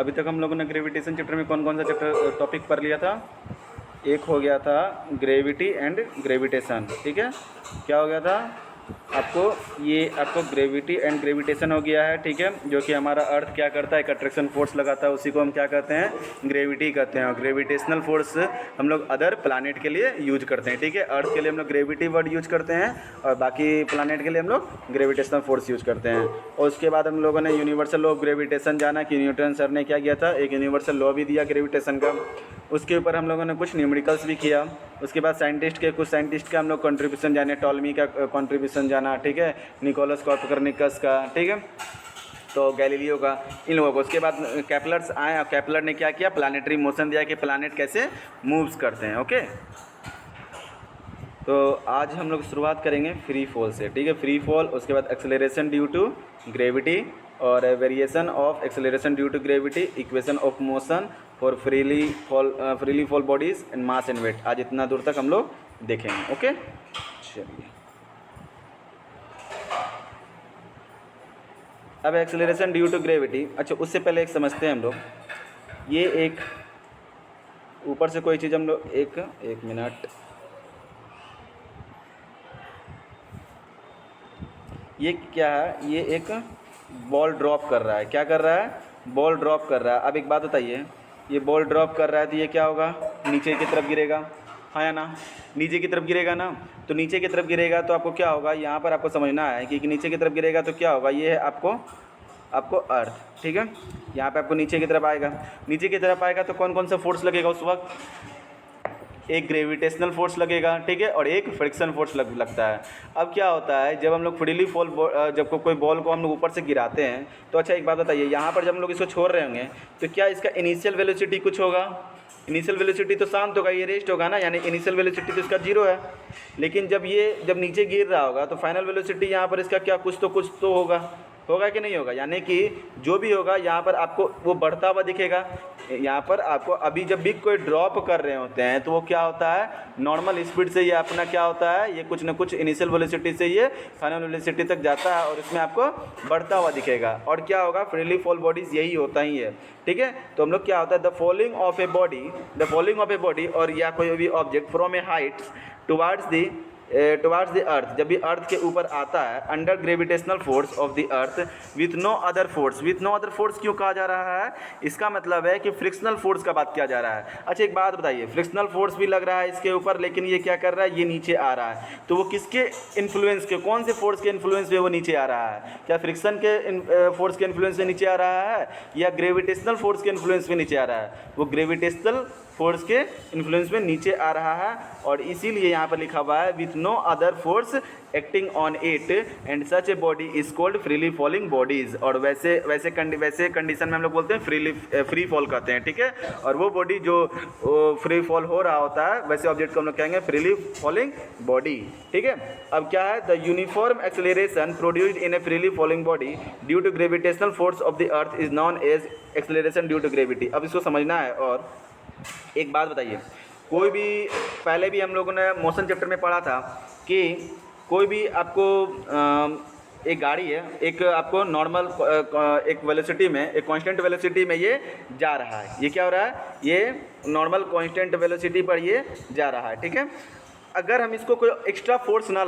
अभी तक हम लोगों ने ग्रेविटेशन चैप्टर में कौन कौन सा चैप्टर टॉपिक पढ़ लिया था? एक हो गया था ग्रेविटी एंड ग्रेविटेशन, ठीक है। क्या हो गया था आपको ग्रेविटी एंड ग्रेविटेशन हो गया है, ठीक है। जो कि हमारा अर्थ क्या करता है, एक अट्रैक्शन फोर्स लगाता है, उसी को हम क्या कहते हैं, ग्रेविटी कहते हैं। और ग्रेविटेशनल फोर्स हम लोग अदर प्लानट के लिए यूज करते हैं, ठीक है। अर्थ के लिए हम लोग ग्रेविटी वर्ड यूज करते हैं और बाकी प्लानट के लिए हम लोग ग्रेविटेशनल फोर्स यूज करते हैं। और उसके बाद हम लोगों ने यूनिवर्सल लॉ ऑफ ग्रेविटेशन जाना कि न्यूटन सर ने क्या किया था, एक यूनिवर्सल लॉ भी दिया ग्रेविटेशन का। उसके ऊपर हम लोगों ने कुछ न्यूमेरिकल्स भी किया। उसके बाद कुछ साइंटिस्ट का हम लोग कंट्रीब्यूशन जाने, टॉलमी का कंट्रीब्यूशन जाना, ठीक है, निकोलस कोपरनिकस का, ठीक है, तो गैलीलियो का, इन लोगों को। उसके बाद केपलर्स आए और केपलर ने क्या किया, प्लानिटरी मोशन दिया कि प्लानट कैसे मूव्स करते हैं, ओके। तो आज हम लोग शुरुआत करेंगे फ्री फॉल से, ठीक है। फ्री फॉल, उसके बाद एक्सेलरेशन ड्यू टू ग्रेविटी और variation of acceleration due to gravity, equation of motion for freely fall bodies and mass and weight. आज इतना दूर तक हम लोग देखेंगे, ओके। चलिए, अब एक्सेलरेशन ड्यू टू ग्रेविटी, अच्छा उससे पहले एक समझते हैं हम लोग। ये एक ऊपर से कोई चीज़ हम लोग एक मिनट, ये क्या है, ये एक बॉल ड्रॉप कर रहा है। क्या कर रहा है, बॉल ड्रॉप कर रहा है। अब एक बात बताइए, ये बॉल ड्रॉप कर रहा है तो ये क्या होगा, नीचे की तरफ गिरेगा, हाँ या ना, नीचे की तरफ गिरेगा ना। तो नीचे की तरफ गिरेगा तो आपको क्या होगा, यहाँ पर आपको समझना है कि नीचे की तरफ गिरेगा तो क्या होगा, ये है आपको अर्थ, ठीक है। यहाँ पे आपको नीचे की तरफ आएगा, नीचे की तरफ आएगा तो कौन कौन सा फोर्स लगेगा उस वक्त, एक ग्रेविटेशनल फोर्स लगेगा, ठीक है, और एक फ्रिक्शन फोर्स लगता है। अब क्या होता है, जब हम लोग फ्रीली फॉल, जब कोई बॉल को हम लोग ऊपर से गिराते हैं तो अच्छा एक बात बताइए, यहाँ पर जब हम लोग इसको छोड़ रहे होंगे तो क्या इसका इनिशियल वेलोसिटी कुछ होगा, इनिशियल वेलोसिटी तो शांत होगा, ये रेस्ट होगा ना, यानी इनिशियल वेलोसिटी तो इसका जीरो है। लेकिन जब नीचे गिर रहा होगा तो फाइनल वेलोसिटी यहाँ पर इसका क्या कुछ तो होगा कि नहीं होगा, यानी कि जो भी होगा यहाँ पर आपको वो बढ़ता हुआ दिखेगा। यहाँ पर आपको अभी जब भी कोई ड्रॉप कर रहे होते हैं तो वो क्या होता है, नॉर्मल स्पीड से ये अपना क्या होता है, ये कुछ ना कुछ इनिशियल वेलोसिटी से ये फाइनल वेलोसिटी तक जाता है और इसमें आपको बढ़ता हुआ दिखेगा। और क्या होगा, फ्रीली फॉल बॉडीज यही होता ही है, ठीक है। तो हम लोग क्या होता है, the falling of a body और या कोई भी object from a heights towards the earth, जब भी अर्थ के ऊपर आता है, under gravitational force of the earth with no other force क्यों कहा जा रहा है, इसका मतलब है कि फ्रिक्शनल फोर्स का बात किया जा रहा है। अच्छा एक बात बताइए, फ्रिक्शनल फोर्स भी लग रहा है इसके ऊपर, लेकिन ये क्या कर रहा है, ये नीचे आ रहा है, तो वो किसके इन्फ्लुएंस के, कौन से फोर्स के इन्फ्लुएंस पे वो नीचे आ रहा है, क्या फ्रिक्शन के फोर्स के इन्फ्लुएंस से नीचे आ रहा है या ग्रेविटेशनल फोर्स के इन्फ्लुएंस पे नीचे आ रहा है, वो ग्रेविटेशनल फोर्स के इन्फ्लुएंस में नीचे आ रहा है। और इसीलिए यहाँ पर लिखा हुआ है with no other force acting on it and such a body is called freely falling bodies. और वैसे कंडीशन में हम लोग बोलते हैं फ्री फॉल कहते हैं, ठीक है। और वो बॉडी जो फ्री फॉल हो रहा होता है, वैसे ऑब्जेक्ट को हम लोग कहेंगे फ्रीली फॉलिंग बॉडी, ठीक है। अब क्या है, the uniform acceleration produced in a freely falling body due to gravitational force of the earth is known as acceleration due to gravity. अब इसको समझना है। और एक बात बताइए, कोई भी पहले भी हम लोगों ने मोशन चैप्टर में पढ़ा था कि कोई भी आपको एक गाड़ी है, एक आपको नॉर्मल एक वेलोसिटी में, एक कांस्टेंट वेलोसिटी में ये जा रहा है, ये क्या हो रहा है, ये नॉर्मल कांस्टेंट वेलोसिटी पर ये जा रहा है, ठीक है। अगर हम इसको कोई एक्स्ट्रा फोर्स ना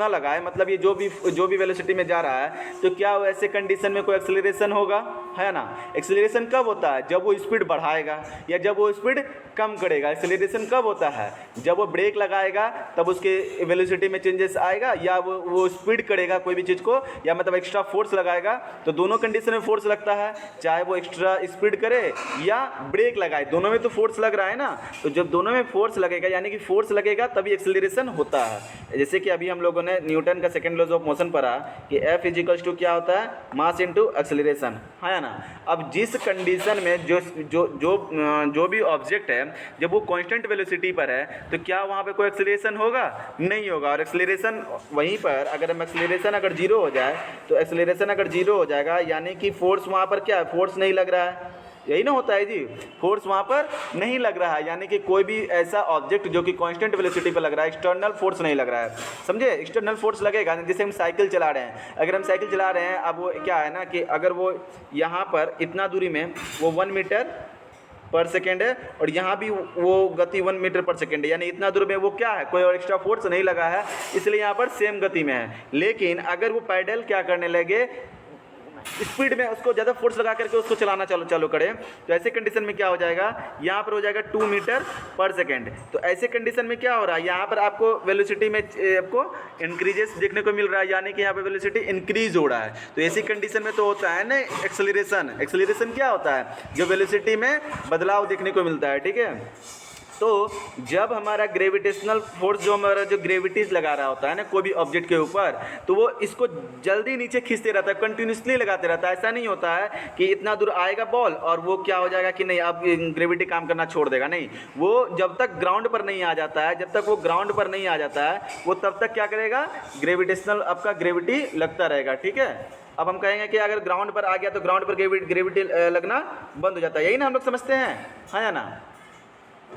लगाएं, मतलब ये जो भी वेलोसिटी में जा रहा है, तो क्या ऐसे कंडीशन में कोई एक्सेलरेशन होगा, है ना। एक्सेलरेशन कब होता है, जब वो स्पीड बढ़ाएगा या जब वो स्पीड कम करेगा। एक्सेलरेशन कब होता है, जब वो ब्रेक लगाएगा तब उसके वेलोसिटी में चेंजेस आएगा, या वो स्पीड करेगा कोई भी चीज़ को, या मतलब एक्स्ट्रा फोर्स लगाएगा। तो दोनों कंडीशन में फोर्स लगता है, चाहे वो एक्स्ट्रा स्पीड करे या ब्रेक लगाए, दोनों में तो फोर्स लग रहा है ना। तो जब दोनों में फोर्स लगेगा, यानी कि फोर्स लगेगा तभी एक्सेलरेशन होता है। जैसे कि अभी हम लोगों ने न्यूटन का सेकंड लॉज ऑफ मोशन पढ़ा कि F इजिकल्स टू क्या होता है, मास इनटू एक्सेलरेशन, है ना। अब जिस कंडीशन में जो भी ऑब्जेक्ट है, जब वो कांस्टेंट वेलोसिटी पर है, तो क्या वहाँ पे कोई एक्सेलरेशन होगा, नहीं होगा। और एक्सेलरेशन वहीं पर अगर एक्सेलरेशन अगर जीरो हो जाए, तो एक्सेलरेशन अगर जीरो हो जाएगा, यानी कि फोर्स वहाँ पर क्या है, फोर्स नहीं लग रहा है, यही ना होता है जी, फोर्स वहाँ पर नहीं लग रहा है, यानी कि कोई भी ऐसा ऑब्जेक्ट जो कि कांस्टेंट वेलोसिटी पर लग रहा है, एक्सटर्नल फोर्स नहीं लग रहा है, समझे। एक्सटर्नल फोर्स लगेगा, जैसे हम साइकिल चला रहे हैं, अगर हम साइकिल चला रहे हैं, अब वो क्या है ना कि अगर वो यहाँ पर इतना दूरी में वो 1 मीटर पर सेकेंड है और यहाँ भी वो गति 1 मीटर पर सेकेंड है, यानी इतना दूर में वो क्या है, कोई और एक्स्ट्रा फोर्स नहीं लगा है, इसलिए यहाँ पर सेम गति में है। लेकिन अगर वो पैडल क्या करने लगे, स्पीड में उसको ज़्यादा फोर्स लगा करके उसको चलाना चालू करें, तो ऐसे कंडीशन में क्या हो जाएगा, यहाँ पर हो जाएगा 2 मीटर पर सेकेंड। तो ऐसे कंडीशन में क्या हो रहा है, यहाँ पर आपको वेलोसिटी में आपको इंक्रीजेस देखने को मिल रहा है, यानी कि यहाँ पर वेलोसिटी इंक्रीज हो रहा है। तो ऐसी कंडीशन में तो होता है ना एक्सेलरेशन। एक्सेलरेशन क्या होता है, जो वेलोसिटी में बदलाव देखने को मिलता है, ठीक है। तो जब हमारा ग्रेविटेशनल फोर्स जो हमारा जो ग्रेविटीज लगा रहा होता है ना कोई भी ऑब्जेक्ट के ऊपर, तो वो इसको जल्दी नीचे खींचते रहता है, कंटिन्यूसली लगाते रहता है। ऐसा नहीं होता है कि इतना दूर आएगा बॉल और वो क्या हो जाएगा कि नहीं अब ग्रेविटी काम करना छोड़ देगा, नहीं। वो जब तक ग्राउंड पर नहीं आ जाता है, जब तक वो ग्राउंड पर नहीं आ जाता है, वो तब तक क्या करेगा, ग्रेविटेशनल आपका ग्रेविटी लगता रहेगा, ठीक है। अब हम कहेंगे कि अगर ग्राउंड पर आ गया तो ग्राउंड पर ग्रेविटी लगना बंद हो जाता है, यही ना हम लोग समझते हैं, हाँ या ना।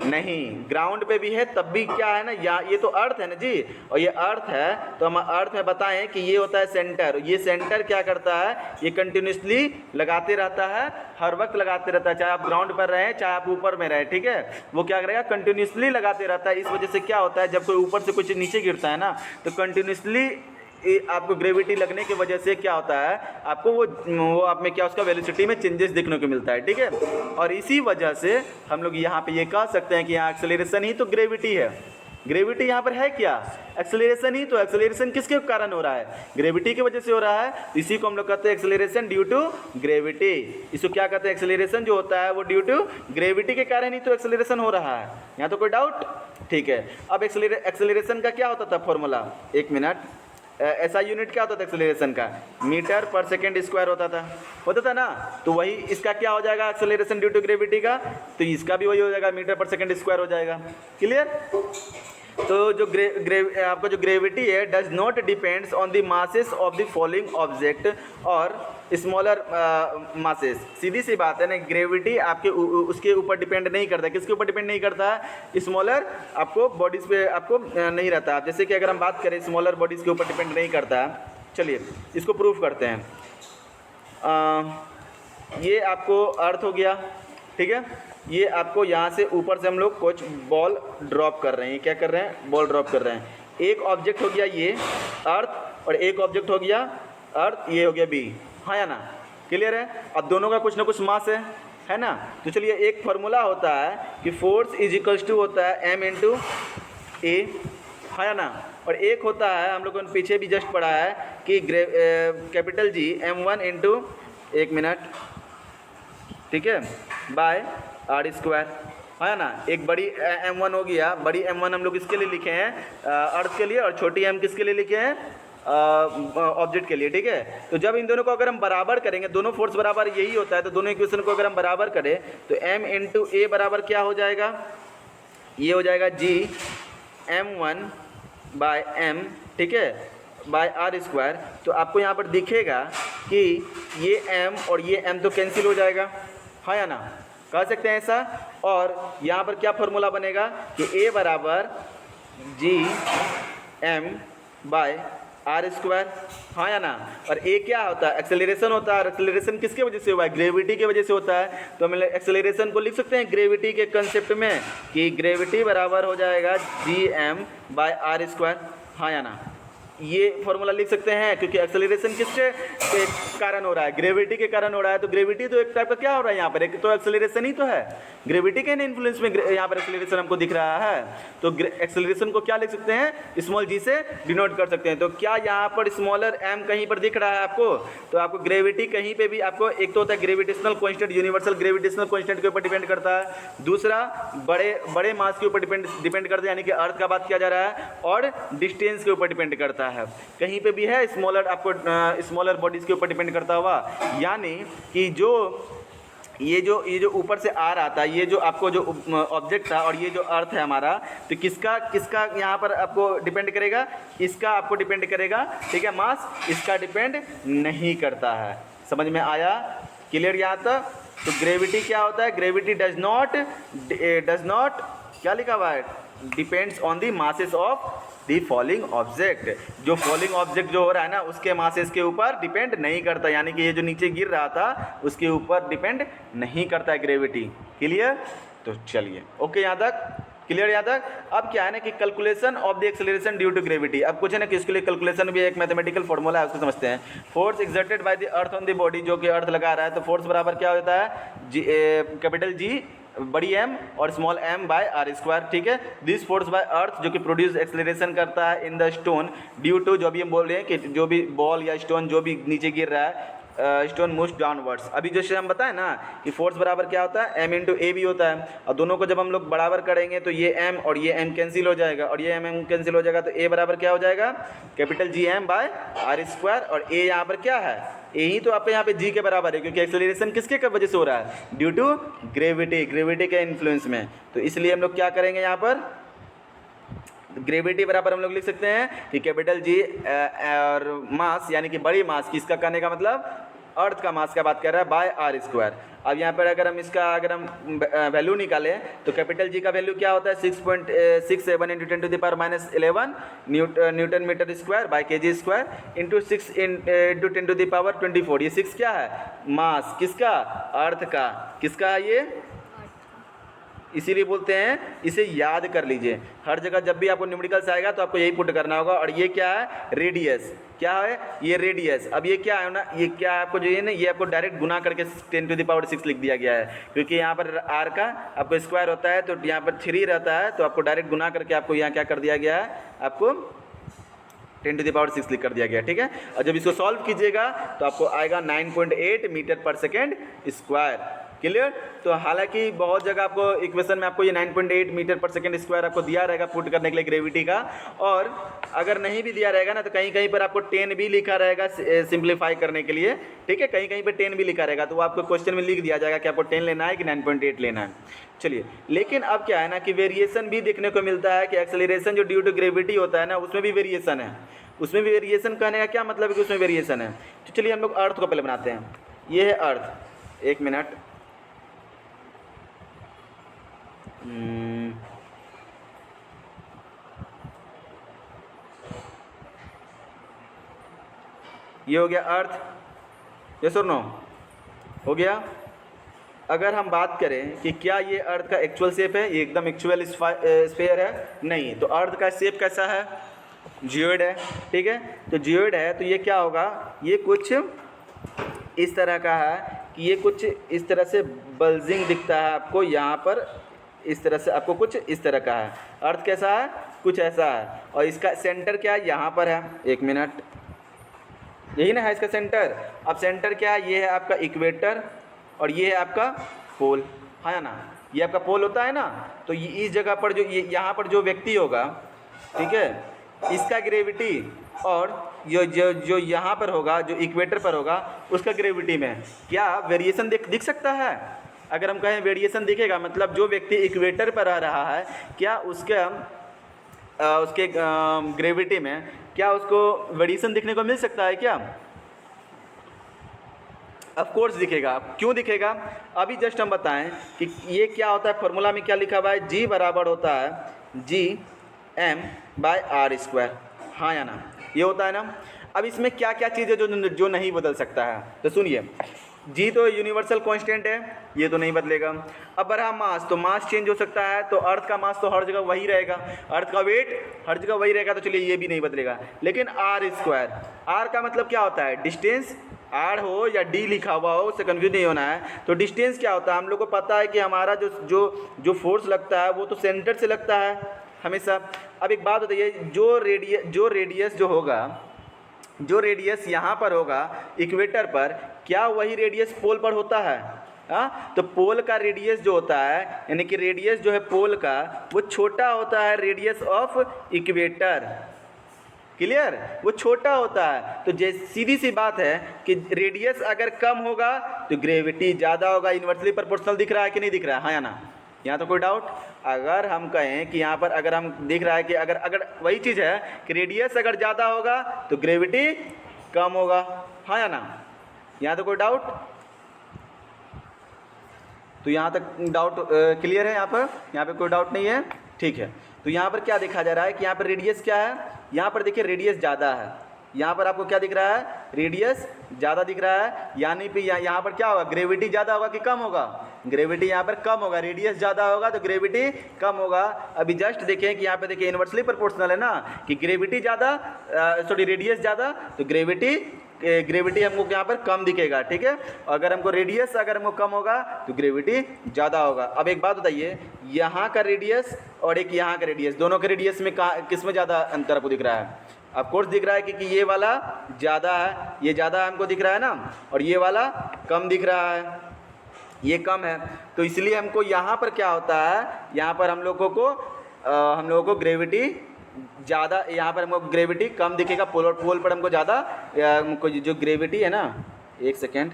नहीं, ग्राउंड पे भी है तब भी क्या है ना, या ये तो अर्थ है ना जी, और ये अर्थ है तो हम अर्थ में बताएं कि ये होता है सेंटर। ये सेंटर क्या करता है, ये कंटिन्यूसली लगाते रहता है, हर वक्त लगाते रहता है, चाहे आप ग्राउंड पर रहें चाहे आप ऊपर में रहें, ठीक है। वो क्या करेगा, कंटिन्यूसली लगाते रहता है। इस वजह से क्या होता है, जब कोई ऊपर से कुछ नीचे गिरता है ना, तो कंटिन्यूसली आपको ग्रेविटी लगने की वजह से क्या होता है, आपको वो आप में क्या उसका वेलोसिटी में चेंजेस देखने को मिलता है, ठीक है। और इसी वजह से हम लोग यहाँ पे ये कह सकते हैं कि यहाँ एक्सेलरेशन ही तो ग्रेविटी है। ग्रेविटी यहाँ पर है क्या, एक्सेलरेशन ही तो। एक्सेलरेशन किसके कारण हो रहा है, ग्रेविटी की वजह से हो रहा है। इसी को हम लोग कहते हैं एक्सेलरेशन ड्यू टू ग्रेविटी। इसको क्या कहते हैं, एक्सेलरेशन जो होता है वो ड्यू टू ग्रेविटी के कारण ही तो एक्सेलरेशन हो रहा है। यहाँ तो कोई डाउट, ठीक है। अब एक्सेलरेशन का क्या होता था फॉर्मूला, 1 मिनट, ऐसा यूनिट क्या होता था एक्सेलरेशन का, मीटर पर सेकेंड स्क्वायर होता था ना। तो वही इसका क्या हो जाएगा, एक्सेलरेशन ड्यू टू ग्रेविटी का, तो इसका भी वही हो जाएगा, मीटर पर सेकेंड स्क्वायर हो जाएगा। क्लियर। तो जो आपका जो ग्रेविटी है does not depends on the masses of the following object और स्मॉलर मासेस। सीधी सी बात है ना, ग्रेविटी आपके उसके ऊपर डिपेंड नहीं करता। किसके ऊपर डिपेंड नहीं करता है, स्मॉलर आपको बॉडीज़ पे आपको नहीं रहता। जैसे कि अगर हम बात करें स्मॉलर बॉडीज़ के ऊपर डिपेंड नहीं करता है, चलिए इसको प्रूफ करते हैं। ये आपको अर्थ हो गया, ठीक है। ये आपको यहाँ से ऊपर से हम लोग कुछ बॉल ड्रॉप कर रहे हैं, क्या कर रहे हैं, बॉल ड्रॉप कर रहे हैं। एक ऑब्जेक्ट हो गया ये अर्थ और एक ऑब्जेक्ट हो गया अर्थ, ये हो गया बी, हाँ या ना, क्लियर है। अब दोनों का कुछ ना कुछ मास है ना। तो चलिए एक फार्मूला होता है कि फोर्स इज इक्वल्स टू होता है m इंटू ए, हाँ या ना। और एक होता है हम लोगों ने पीछे भी जस्ट पढ़ा है कि capital G m1 into 1 minute, ठीक है, बाय आर स्क्वायर, है ना। एक बड़ी m1 हो गया, बड़ी m1 हम लोग इसके लिए लिखे हैं अर्थ के लिए, और छोटी m किसके लिए लिखे हैं, ऑब्जेक्ट के लिए, ठीक है। तो जब इन दोनों को अगर हम बराबर करेंगे, दोनों फोर्स बराबर यही होता है, तो दोनों इक्वेशन को अगर हम बराबर करें तो m इंटू ए बराबर क्या हो जाएगा, ये हो जाएगा g m1 बाय m, ठीक है, बाय आर स्क्वायर। तो आपको यहाँ पर दिखेगा कि ये m और ये m तो कैंसिल हो जाएगा, हाँ या ना, कह सकते हैं ऐसा। और यहाँ पर क्या फॉर्मूला बनेगा कि a बराबर जी m बाय आर स्क्वायर, हाँ या ना। और a क्या होता है, एक्सेलरेशन होता है। एक्सेलरेशन किसके वजह से हुआ है, ग्रेविटी की वजह से होता है। तो हम एक्सेलरेशन को लिख सकते हैं ग्रेविटी के कंसेप्ट में कि ग्रेविटी बराबर हो जाएगा G M by R square, हाँ या ना। ये फॉर्मूला लिख सकते हैं क्योंकि एक्सेलरेशन किसके कारण हो रहा है, ग्रेविटी के कारण हो रहा है। तो ग्रेविटी तो एक टाइप का क्या हो रहा है यहाँ पर, एक तो एक्सेलरेशन ही तो है, ग्रेविटी के इन्फ्लुएंस में यहाँ पर एक्सेलरेशन हमको दिख रहा है। तो एक्सेलरेशन को क्या लिख सकते हैं, स्मॉल जी से डिनोट कर सकते हैं। तो क्या यहाँ पर स्मॉलर एम कहीं पर दिख रहा है आपको, तो आपको ग्रेविटी कहीं पर भी आपको, एक तो होता है gravitational constant, universal gravitational constant के ऊपर डिपेंड करता है, दूसरा बड़े मास के ऊपर डिपेंड करता है, यानी कि अर्थ का बात किया जा रहा है, और डिस्टेंस के ऊपर डिपेंड करता है। कहीं पे भी है स्मॉलर, आपको स्मॉलर बॉडीज के ऊपर डिपेंड करता हुआ, यानी कि ये जो ऊपर से आ रहा था, ये जो आपको जो ऑब्जेक्ट था और ये जो अर्थ है हमारा, तो किसका यहाँ पर आपको डिपेंड करेगा, इसका आपको डिपेंड करेगा, ठीक है। मास इसका डिपेंड नहीं करता है। समझ में आया, क्लियर यहाँ तक, तो ग्रेविटी क्या होता है, ग्रेविटी डज नॉट क्या लिखा हुआ है, depends on the masses of the falling object. जो फॉलिंग ऑब्जेक्ट जो हो रहा है ना उसके मासेस के ऊपर डिपेंड नहीं करता, यानी कि ये जो नीचे गिर रहा था उसके ऊपर डिपेंड नहीं करता है ग्रेविटी। क्लियर? तो चलिए ओके, यहाँ तक क्लियर? यहाँ तक। अब क्या है ना कि calculation of the acceleration due to gravity. अब कुछ है ना कि इसके लिए कैलकुलेशन भी एक मैथमेटिकल फॉर्मूला है, उसको समझते हैं। Force exerted by the earth on the body, जो कि अर्थ लगा रहा है, तो फोर्स बराबर क्या होता है, कैपिटल जी बड़ी एम और small M by R square. ठीक है, दिस फोर्स बाय अर्थ जो कि प्रोड्यूस एक्सेलरेशन करता है in the stone due to, जो भी हम बोल रहे हैं कि जो भी बॉल या स्टोन जो भी नीचे गिर रहा है, स्टोन मूव्स डाउनवर्ड्स। अभी जैसे हम बताएं ना कि फोर्स बराबर क्या होता है, एम इंटू ए भी होता है, और दोनों को जब हम लोग बराबर करेंगे तो ये एम और ये एम कैंसिल हो जाएगा, और ये एम कैंसिल हो जाएगा, तो ए बराबर क्या हो जाएगा, capital G M by R square. और ए यहाँ पर क्या है, ए ही तो आपके यहाँ पे जी के बराबर है, क्योंकि एक्सेलरेशन किसके वजह से हो रहा है, ड्यू टू ग्रेविटी, ग्रेविटी के इन्फ्लुएंस में। तो इसलिए हम लोग क्या करेंगे यहाँ पर, ग्रेविटी बराबर हम लोग लिख सकते हैं कि कैपिटल जी और मास यानी कि बड़ी मास, किसका कहने का मतलब अर्थ का मास का बात कर रहा है, बाय आर स्क्वायर। अब यहाँ पर अगर हम वैल्यू निकालें तो कैपिटल जी का वैल्यू क्या होता है, 6.67 into 10 to the power -11 newton metre square by KG square into 6 into 10 to the power 24। ये 6 क्या है, मास किसका, अर्थ का, किसका है ये, इसीलिए बोलते हैं, इसे याद कर लीजिए हर जगह जब भी आपको न्यूमेरिकल्स आएगा तो आपको यही पुट करना होगा। और ये क्या है, रेडियस, क्या है ये रेडियस। अब ये क्या है ना, ये क्या है आपको जो ये ना, ये आपको डायरेक्ट गुना करके 10 टू द पावर 6 लिख दिया गया है, क्योंकि यहाँ पर आर का आपको स्क्वायर होता है तो यहाँ पर 3 रहता है, तो आपको डायरेक्ट गुना करके आपको यहाँ क्या कर दिया गया है, आपको 10 टू द पावर 6 लिख कर दिया गया। ठीक है, और जब इसको सॉल्व कीजिएगा तो आपको आएगा 9.8 मीटर पर सेकेंड स्क्वायर। क्लियर? तो हालांकि बहुत जगह आपको इक्वेशन में आपको ये 9.8 मीटर पर सेकेंड स्क्वायर आपको दिया रहेगा पुट करने के लिए ग्रेविटी का, और अगर नहीं भी दिया रहेगा ना तो कहीं कहीं पर आपको 10 भी लिखा रहेगा सिंप्लीफाई करने के लिए। ठीक है, कहीं कहीं पर 10 भी लिखा रहेगा, तो वो आपको क्वेश्चन में लिख दिया जाएगा कि आपको 10 लेना है कि 9.8 लेना है। चलिए, लेकिन अब क्या है ना कि वेरिएशन भी देखने को मिलता है कि एक्सेलरेशन जो ड्यू टू ग्रेविटी होता है ना उसमें भी वेरिएशन है। उसमें भी वेरिएशन कहने का क्या मतलब है कि उसमें वेरिएशन है। तो चलिए हम लोग अर्थ को पहले बनाते हैं। ये है अर्थ, एक मिनट, ये हो गया अर्थ, यस और नो, हो गया। अगर हम बात करें कि क्या ये अर्थ का एक्चुअल शेप है, ये एकदम एक्चुअल स्फीयर है, नहीं। तो अर्थ का शेप कैसा है, जियोइड है। ठीक है, तो जियोइड है तो ये क्या होगा, ये कुछ इस तरह का है कि ये कुछ इस तरह से बल्जिंग दिखता है आपको यहाँ पर, इस तरह से आपको कुछ इस तरह का है। अर्थ कैसा है, कुछ ऐसा है, और इसका सेंटर क्या है, यहाँ पर है, एक मिनट, यही ना है इसका सेंटर। अब सेंटर क्या है, ये है आपका इक्वेटर और ये है आपका पोल, है ना, ये आपका पोल होता है ना। तो ये इस जगह पर जो ये यहाँ पर जो व्यक्ति होगा, ठीक है, इसका ग्रेविटी और जो यहाँ पर होगा, जो इक्वेटर पर होगा, उसका ग्रेविटी में क्या वेरिएशन दिख सकता है। अगर हम कहें वेरिएशन दिखेगा, मतलब जो व्यक्ति इक्वेटर पर आ रहा है क्या उसके ग्रेविटी में क्या उसको वेरिएशन दिखने को मिल सकता है क्या? ऑफ कोर्स दिखेगा। क्यों दिखेगा, अभी जस्ट हम बताएं कि ये क्या होता है, फॉर्मूला में क्या लिखा हुआ है, जी बराबर होता है G M by R square, हाँ या ना, ये होता है ना। अब इसमें क्या क्या चीज़ है जो नहीं बदल सकता है, तो सुनिए, जी तो यूनिवर्सल कांस्टेंट है, ये तो नहीं बदलेगा। अब रहा मास, तो मास चेंज हो सकता है, तो अर्थ का मास तो हर जगह वही रहेगा, अर्थ का वेट हर जगह वही रहेगा, तो चलिए ये भी नहीं बदलेगा। लेकिन आर स्क्वायर, आर का मतलब क्या होता है, डिस्टेंस, आर हो या डी लिखा हुआ हो, उससे कन्फ्यूज नहीं होना है। तो डिस्टेंस क्या होता है, हम लोग को पता है कि हमारा जो फोर्स लगता है वो तो सेंटर से लगता है हमेशा। अब एक बात बताइए, जो रेडियस यहाँ पर होगा इक्वेटर पर, क्या वही रेडियस पोल पर होता है? हाँ, तो पोल का रेडियस जो होता है, यानी कि रेडियस जो है पोल का वो छोटा होता है रेडियस ऑफ इक्वेटर। क्लियर, वो छोटा होता है। तो सीधी सी बात है कि रेडियस अगर कम होगा तो ग्रेविटी ज़्यादा होगा। इन्वर्सली प्रोपोर्शनल दिख रहा है कि नहीं दिख रहा है, हाँ या ना? यहाँ तो कोई डाउट? अगर हम कहें कि यहाँ पर अगर हम दिख रहा है कि अगर वही चीज़ है कि रेडियस अगर ज़्यादा होगा तो ग्रेविटी कम होगा, हाँ या ना? यहाँ तो कोई डाउट? तो यहाँ तक डाउट क्लियर है? यहाँ पे कोई डाउट नहीं है, ठीक है। तो यहाँ पर क्या देखा जा रहा है कि यहाँ पर रेडियस क्या है, यहाँ पर देखिए रेडियस ज़्यादा है, यहाँ पर आपको क्या दिख रहा है, रेडियस ज़्यादा दिख रहा है, यानी कि यहाँ पर क्या होगा, ग्रेविटी ज़्यादा होगा कि कम होगा, ग्रेविटी यहाँ पर कम होगा, रेडियस ज़्यादा होगा तो ग्रेविटी कम होगा। अभी जस्ट देखें कि यहाँ पे देखिए इन्वर्सली प्रोपोर्शनल है ना, कि ग्रेविटी ज़्यादा सॉरी रेडियस ज़्यादा तो ग्रेविटी हमको यहाँ पर कम दिखेगा, ठीक है। अगर हमको रेडियस अगर हमको कम होगा तो ग्रेविटी ज़्यादा होगा। अब एक बात बताइए, यहाँ का रेडियस और एक यहाँ का रेडियस, दोनों के रेडियस में किस में ज़्यादा अंतर आपको दिख रहा है? ऑफ कोर्स दिख रहा है कि ये वाला ज़्यादा है, ये ज़्यादा हमको दिख रहा है ना, और ये वाला कम दिख रहा है, ये कम है। तो इसलिए हमको यहाँ पर क्या होता है, यहाँ पर हम लोगों को ग्रेविटी ज़्यादा, यहाँ पर हमको ग्रेविटी कम दिखेगा, पोल पर हमको ज़्यादा, हमको जो ग्रेविटी है ना, एक सेकेंड,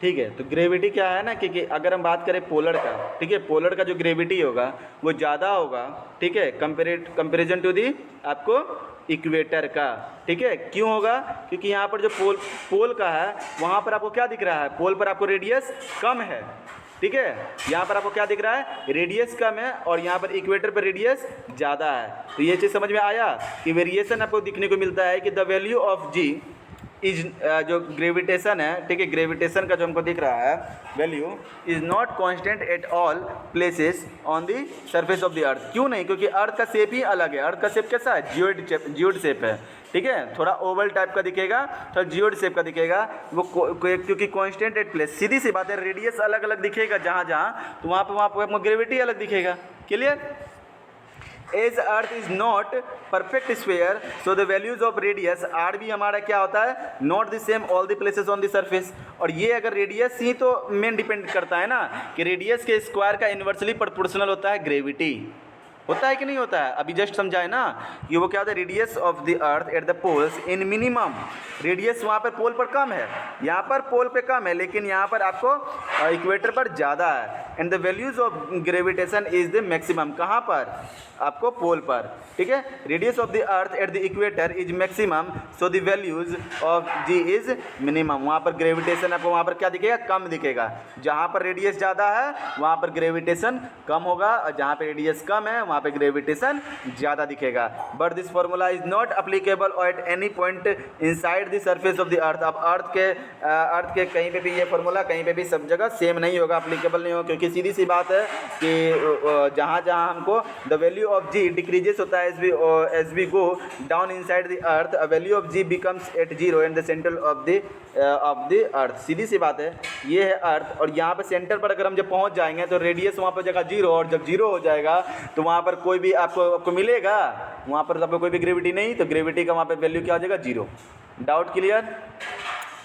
ठीक है। तो ग्रेविटी क्या है ना कि अगर हम बात करें पोलर का, ठीक है, पोलर का जो ग्रेविटी होगा वो ज़्यादा होगा, ठीक है, कंपेरिजन टू दी आपको इक्वेटर का, ठीक है। क्यों होगा? क्योंकि यहाँ पर जो पोल का है वहाँ पर आपको क्या दिख रहा है, पोल पर आपको रेडियस कम है, ठीक है, यहाँ पर आपको क्या दिख रहा है, रेडियस कम है, और यहाँ पर इक्वेटर पर रेडियस ज़्यादा है। तो ये चीज़ समझ में आया कि वेरिएशन आपको दिखने को मिलता है कि the value of G is जो ग्रेविटेशन है, ठीक है, ग्रेविटेशन का जो हमको दिख रहा है value is not constant at all places on the surface of the अर्थ। क्यों नहीं? क्योंकि अर्थ का शेप ही अलग है। अर्थ का शेप कैसा है? जियोइड शेप है, ठीक है, थोड़ा ओवल टाइप का दिखेगा, थोड़ा जियोइड शेप का दिखेगा वो, क्योंकि कांस्टेंट एट प्लेस, सीधी सी बात है, रेडियस अलग अलग दिखेगा जहाँ जहाँ, तो वहाँ पर ग्रेविटी अलग दिखेगा। Clear? As earth is not perfect sphere so the values of radius R भी हमारा क्या होता है, not the same all the places on the surface. और ये अगर रेडियस ही तो मेन डिपेंड करता है ना, कि रेडियस के स्क्वायर का इन्वर्सली प्रोपोर्शनल होता है ग्रेविटी, होता है कि नहीं होता है? अभी जस्ट समझाए ना कि वो क्या होता है, radius of the earth at the poles in minimum, radius वहाँ पर पोल पर कम है, यहाँ पर पोल पे कम है, लेकिन यहाँ पर आपको इक्वेटर पर ज़्यादा है। And the values of gravitation is the maximum, कहाँ पर? आपको पोल पर, ठीक है। Radius of the earth at the equator is maximum so the values of G is minimum. वहाँ पर ग्रेविटेशन आपको वहाँ पर क्या दिखेगा, कम दिखेगा। जहाँ पर रेडियस ज़्यादा है वहाँ पर ग्रेविटेशन कम होगा, और जहाँ पर रेडियस कम है वहाँ पे ग्रेविटेशन ज़्यादा दिखेगा। But this formula is not applicable at any point inside the surface of the earth. अब अर्थ के कहीं पे भी ये फार्मूला कहीं पे भी सब जगह सेम नहीं होगा, अप्लीकेबल नहीं होगा, क्योंकि सीधी सी बात है कि जहाँ जहाँ हमको the value of g decreases होता है as we go down inside the earth, value of g becomes at zero in the centre of the earth. सीधी सी बात है, ये है अर्थ, और यहाँ पे सेंटर पर अगर हम जब पहुँच जाएंगे तो रेडियस वहाँ पर जगह जीरो, और जब जीरो हो जाएगा तो वहाँ पर कोई भी आपको मिलेगा, वहाँ पर आपको कोई भी ग्रेविटी नहीं, तो ग्रेविटी का वहाँ पे वैल्यू क्या हो जाएगा, जीरो। Doubt clear?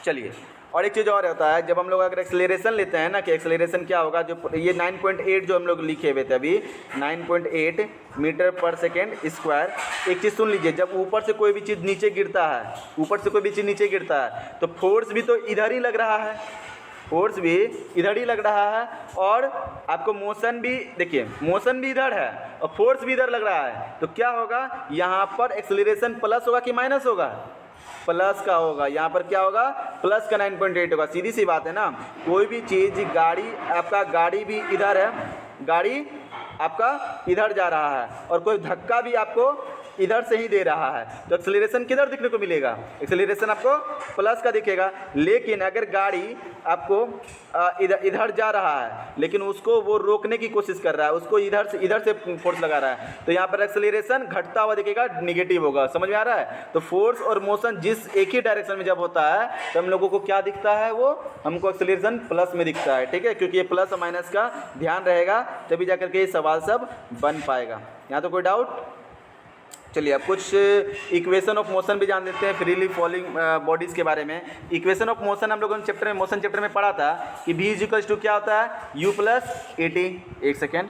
चलिए, और एक चीज़ और होता है, जब हम लोग अगर एक्सेलरेशन लेते हैं ना, कि एक्सेलरेशन क्या होगा, जो ये 9.8 जो हम लोग लिखे हुए थे अभी, 9.8 मीटर पर सेकेंड स्क्वायर। एक चीज़ सुन लीजिए, जब ऊपर से कोई भी चीज़ नीचे गिरता है, ऊपर से कोई भी चीज़ नीचे गिरता है तो फोर्स भी तो इधर ही लग रहा है, फोर्स भी इधर ही लग रहा है, और आपको मोशन भी, देखिए मोशन भी इधर है और फोर्स भी इधर लग रहा है, तो क्या होगा, यहाँ पर एक्सेलरेशन प्लस होगा कि माइनस होगा? प्लस का होगा। यहाँ पर क्या होगा, प्लस का 9.8 होगा। सीधी सी बात है ना, कोई भी चीज़, गाड़ी भी इधर है, गाड़ी आपका इधर जा रहा है, और कोई धक्का भी आपको इधर से ही दे रहा है, तो एक्सेलरेशन किधर दिखने को मिलेगा, एक्सेलरेशन आपको प्लस का दिखेगा। लेकिन अगर गाड़ी आपको इधर जा रहा है, लेकिन उसको वो रोकने की कोशिश कर रहा है, उसको इधर से फोर्स लगा रहा है, तो यहाँ पर एक्सेलरेशन घटता हुआ दिखेगा, निगेटिव होगा। समझ में आ रहा है? तो फोर्स और मोशन जिस एक ही डायरेक्शन में जब होता है तो हम लोगों को क्या दिखता है, वो हमको एक्सेलरेशन प्लस में दिखता है, ठीक है, क्योंकि ये प्लस और माइनस का ध्यान रहेगा, तभी जाकर के ये सवाल सब बन पाएगा। यहाँ तो कोई डाउट? चलिए, अब कुछ इक्वेशन ऑफ मोशन भी जान लेते हैं, फ्रीली फॉलिंग बॉडीज़ के बारे में। इक्वेशन ऑफ मोशन हम लोगों ने मोशन चैप्टर में पढ़ा था कि v इक्वल्स टू क्या होता है, u प्लस ए टी, एक second,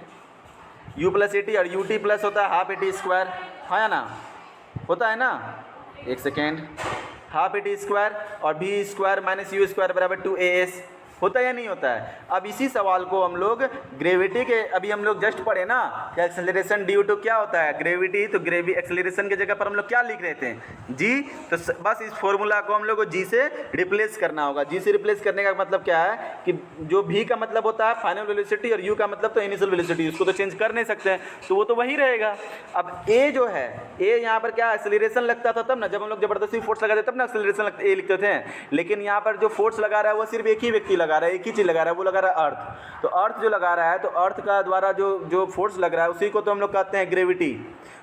u plus A T, और u टी प्लस होता है हाफ ए टी स्क्वायर, हाँ या ना, होता है ना, एक second, half A T square, और v square minus u square बराबर 2as, होता है या नहीं होता है। अब इसी सवाल को हम लोग ग्रेविटी के, अभी हम लोग जस्ट पढ़े ना कि एक्सेलरेशन ड्यू टू क्या होता है, ग्रेविटी। तो एक्सेलरेशन की जगह पर हम लोग क्या लिख रहे थे, जी। तो बस इस फॉर्मूला को हम लोग को जी से रिप्लेस करना होगा। जी से रिप्लेस करने का मतलब क्या है कि जो भी का मतलब होता है फाइनल वेलोसिटी और यू का मतलब तो इनिशियल वेलोसिटी, उसको तो चेंज कर नहीं सकते हैं, तो वो तो वही रहेगा। अब ए जो है, ए यहाँ पर क्या एक्सेलरेशन लगता था तब ना, जब हम लोग जबरदस्ती फोर्स लगाते तब ना एक्सेलरेशन ए लिखते थे। लेकिन यहाँ पर जो फोर्स लगा रहा है वो सिर्फ एक ही व्यक्ति लगा रहा है, एक ही चीज़ लगा रहा है, वो लगा रहा है अर्थ। तो अर्थ जो लगा रहा है, तो अर्थ का द्वारा जो फोर्स लग रहा है उसी को तो हम लोग कहते हैं ग्रेविटी।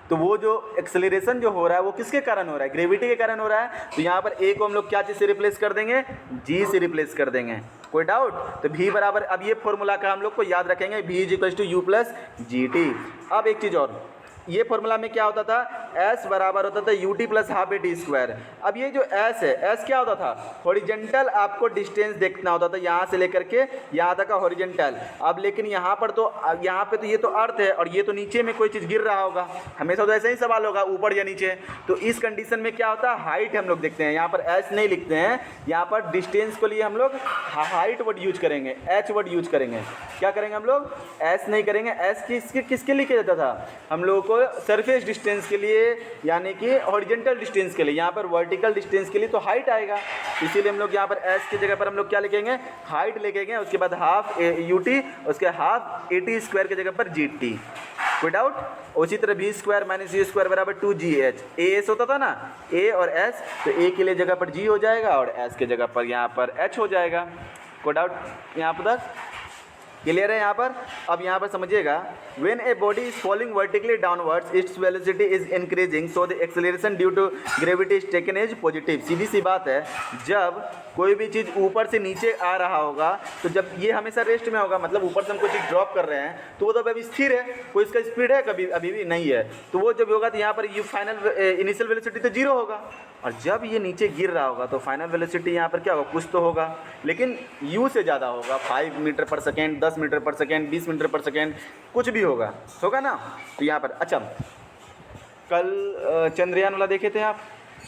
तो वो जो एक्सेलरेशन जो हो रहा है वो किसके कारण हो रहा है, ग्रेविटी के कारण हो रहा है। तो यहाँ पर ए को हम लोग क्या चीज़ से रिप्लेस कर देंगे, जी से रिप्लेस कर देंगे। कोई डाउट? तो v बराबर, अब ये फॉर्मूला का हम लोग को याद रखेंगे, v is equal to U plus G T. अब एक चीज़ और, ये फॉर्मूला में क्या होता था, s बराबर होता था U T plus half A T square. अब ये जो s है, s क्या होता था, हॉरिजेंटल आपको डिस्टेंस देखना होता था, यहाँ से लेकर के यहाँ तक का हॉरिजेंटल। अब लेकिन यहाँ पर तो, यहाँ पे तो ये तो अर्थ है और ये तो नीचे में कोई चीज़ गिर रहा होगा, हमेशा तो ऐसा ही सवाल होगा, ऊपर या नीचे। तो इस कंडीशन में क्या होता है, हाइट हम लोग देखते हैं, यहाँ पर s नहीं लिखते हैं, यहाँ पर डिस्टेंस के लिए हम लोग हाइट वर्ड यूज करेंगे, h वर्ड यूज करेंगे। क्या करेंगे हम लोग, s नहीं करेंगे। s किसके लिए किया जाता था, हम लोगों को सरफेस डिस्टेंस के लिए, यानी कि हॉरिजेंटल डिस्टेंस के लिए। यहाँ पर वर्टिकल डिस्टेंस के लिए तो हाइट आएगा, इसीलिए हम लोग यहाँ पर s की जगह पर हम लोग क्या लिखेंगे, हाइट लिखेंगे। उसके बाद हाफ यू टी, उसके हाफ ए टी स्क्वायर की जगह पर जी टी। कोई डाउट? उसी तरह B square minus U square बराबर 2gh। ए एस होता था ना, ए और एस, तो ए के लिए जगह पर जी हो जाएगा और एस के जगह पर यहाँ पर एच हो जाएगा। कोई डाउट यहाँ पर तक? क्लियर है यहाँ पर? अब यहाँ पर समझिएगा, when a body is falling vertically downwards its velocity is increasing so the acceleration due to gravity is taken as positive. सीधी सी बात है, जब कोई भी चीज़ ऊपर से नीचे आ रहा होगा, तो जब ये हमेशा रेस्ट में होगा, मतलब ऊपर से हम कोई चीज़ ड्रॉप कर रहे हैं, तो वो तो अभी स्थिर है, कोई इसका स्पीड है कभी, अभी भी नहीं है। तो वो जब होगा तो यहाँ पर यू फाइनल इनिशियल वेलोसिटी तो जीरो होगा, और जब ये नीचे गिर रहा होगा तो फाइनल वेलोसिटी यहाँ पर क्या होगा, कुछ तो होगा, लेकिन u से ज़्यादा होगा, 5 मीटर पर सेकेंड, 10 मीटर पर सेकेंड, 20 मीटर पर सेकेंड, कुछ भी होगा ना। तो यहाँ पर अच्छा, कल चंद्रयान वाला देखे थे आप,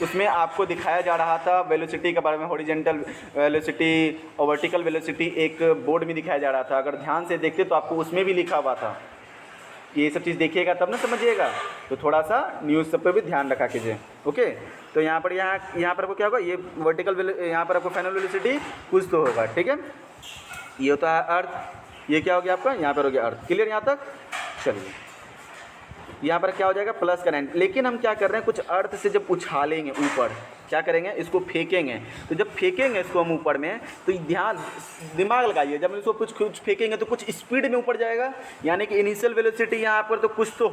उसमें आपको दिखाया जा रहा था वेलोसिटी के बारे में, हॉरिजेंटल वेलोसिटी और वर्टिकल वेलोसिटी एक बोर्ड में दिखाया जा रहा था। अगर ध्यान से देखते तो आपको उसमें भी लिखा हुआ था। ये सब चीज़ देखिएगा तब ना समझिएगा, तो थोड़ा सा न्यूज़ सब पे भी ध्यान रखा कीजिए। ओके, तो यहाँ पर आपको क्या होगा, ये वर्टिकल, यहाँ पर आपको फाइनल वेलोसिटी कुछ तो होगा, ठीक है। ये होता है अर्थ, ये क्या हो गया आपका, यहाँ पर हो गया अर्थ। क्लियर यहाँ तक? चलिए, यहाँ पर क्या हो जाएगा, प्लस करंट। लेकिन हम क्या कर रहे हैं, कुछ अर्थ से जब उछालेंगे ऊपर, क्या करेंगे, इसको फेंकेंगे। तो जब फेंकेंगे इसको हम ऊपर में, तो दिमाग लगाइए, जब हम इसको कुछ फेंकेंगे तो कुछ स्पीड में ऊपर जाएगा, यानी कि इनिशियल वेलोसिटी यहाँ पर तो कुछ तो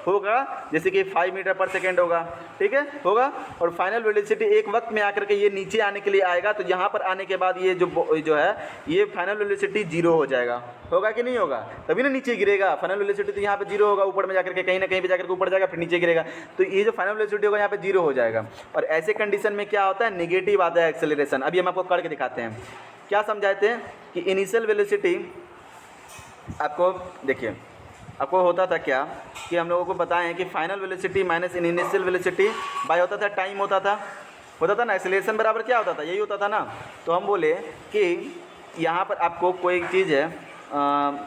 होगा, जैसे कि 5 मीटर पर सेकेंड होगा, ठीक है, होगा। और फाइनल वेलोसिटी एक वक्त में आकर के ये नीचे आने के लिए आएगा, तो यहाँ पर आने के बाद ये जो है ये फाइनल वेलोसिटी जीरो हो जाएगा। होगा कि नहीं होगा? तभी ना नीचे गिरेगा। फाइनल वेलोसिटी तो यहाँ पे जीरो होगा, ऊपर में जाकर के कहीं ना कहीं पे जाकर के ऊपर जाएगा, फिर नीचे गिरेगा, तो ये जो फाइनल वेलोसिटी होगा यहाँ पे जीरो हो जाएगा। और ऐसे कंडीशन में क्या होता है, नेगेटिव आता है एक्सेलरेशन। अभी हम आपको करके दिखाते हैं। क्या समझाए थे कि इनिशियल वेलोसिटी, आपको देखिए, आपको होता था क्या कि हम लोगों को बताएं कि final velocity minus initial velocity bye होता था टाइम, होता था ना। एक्सेलरेशन बराबर क्या होता था, यही होता था ना। तो हम बोले कि यहाँ पर आपको कोई चीज़ है,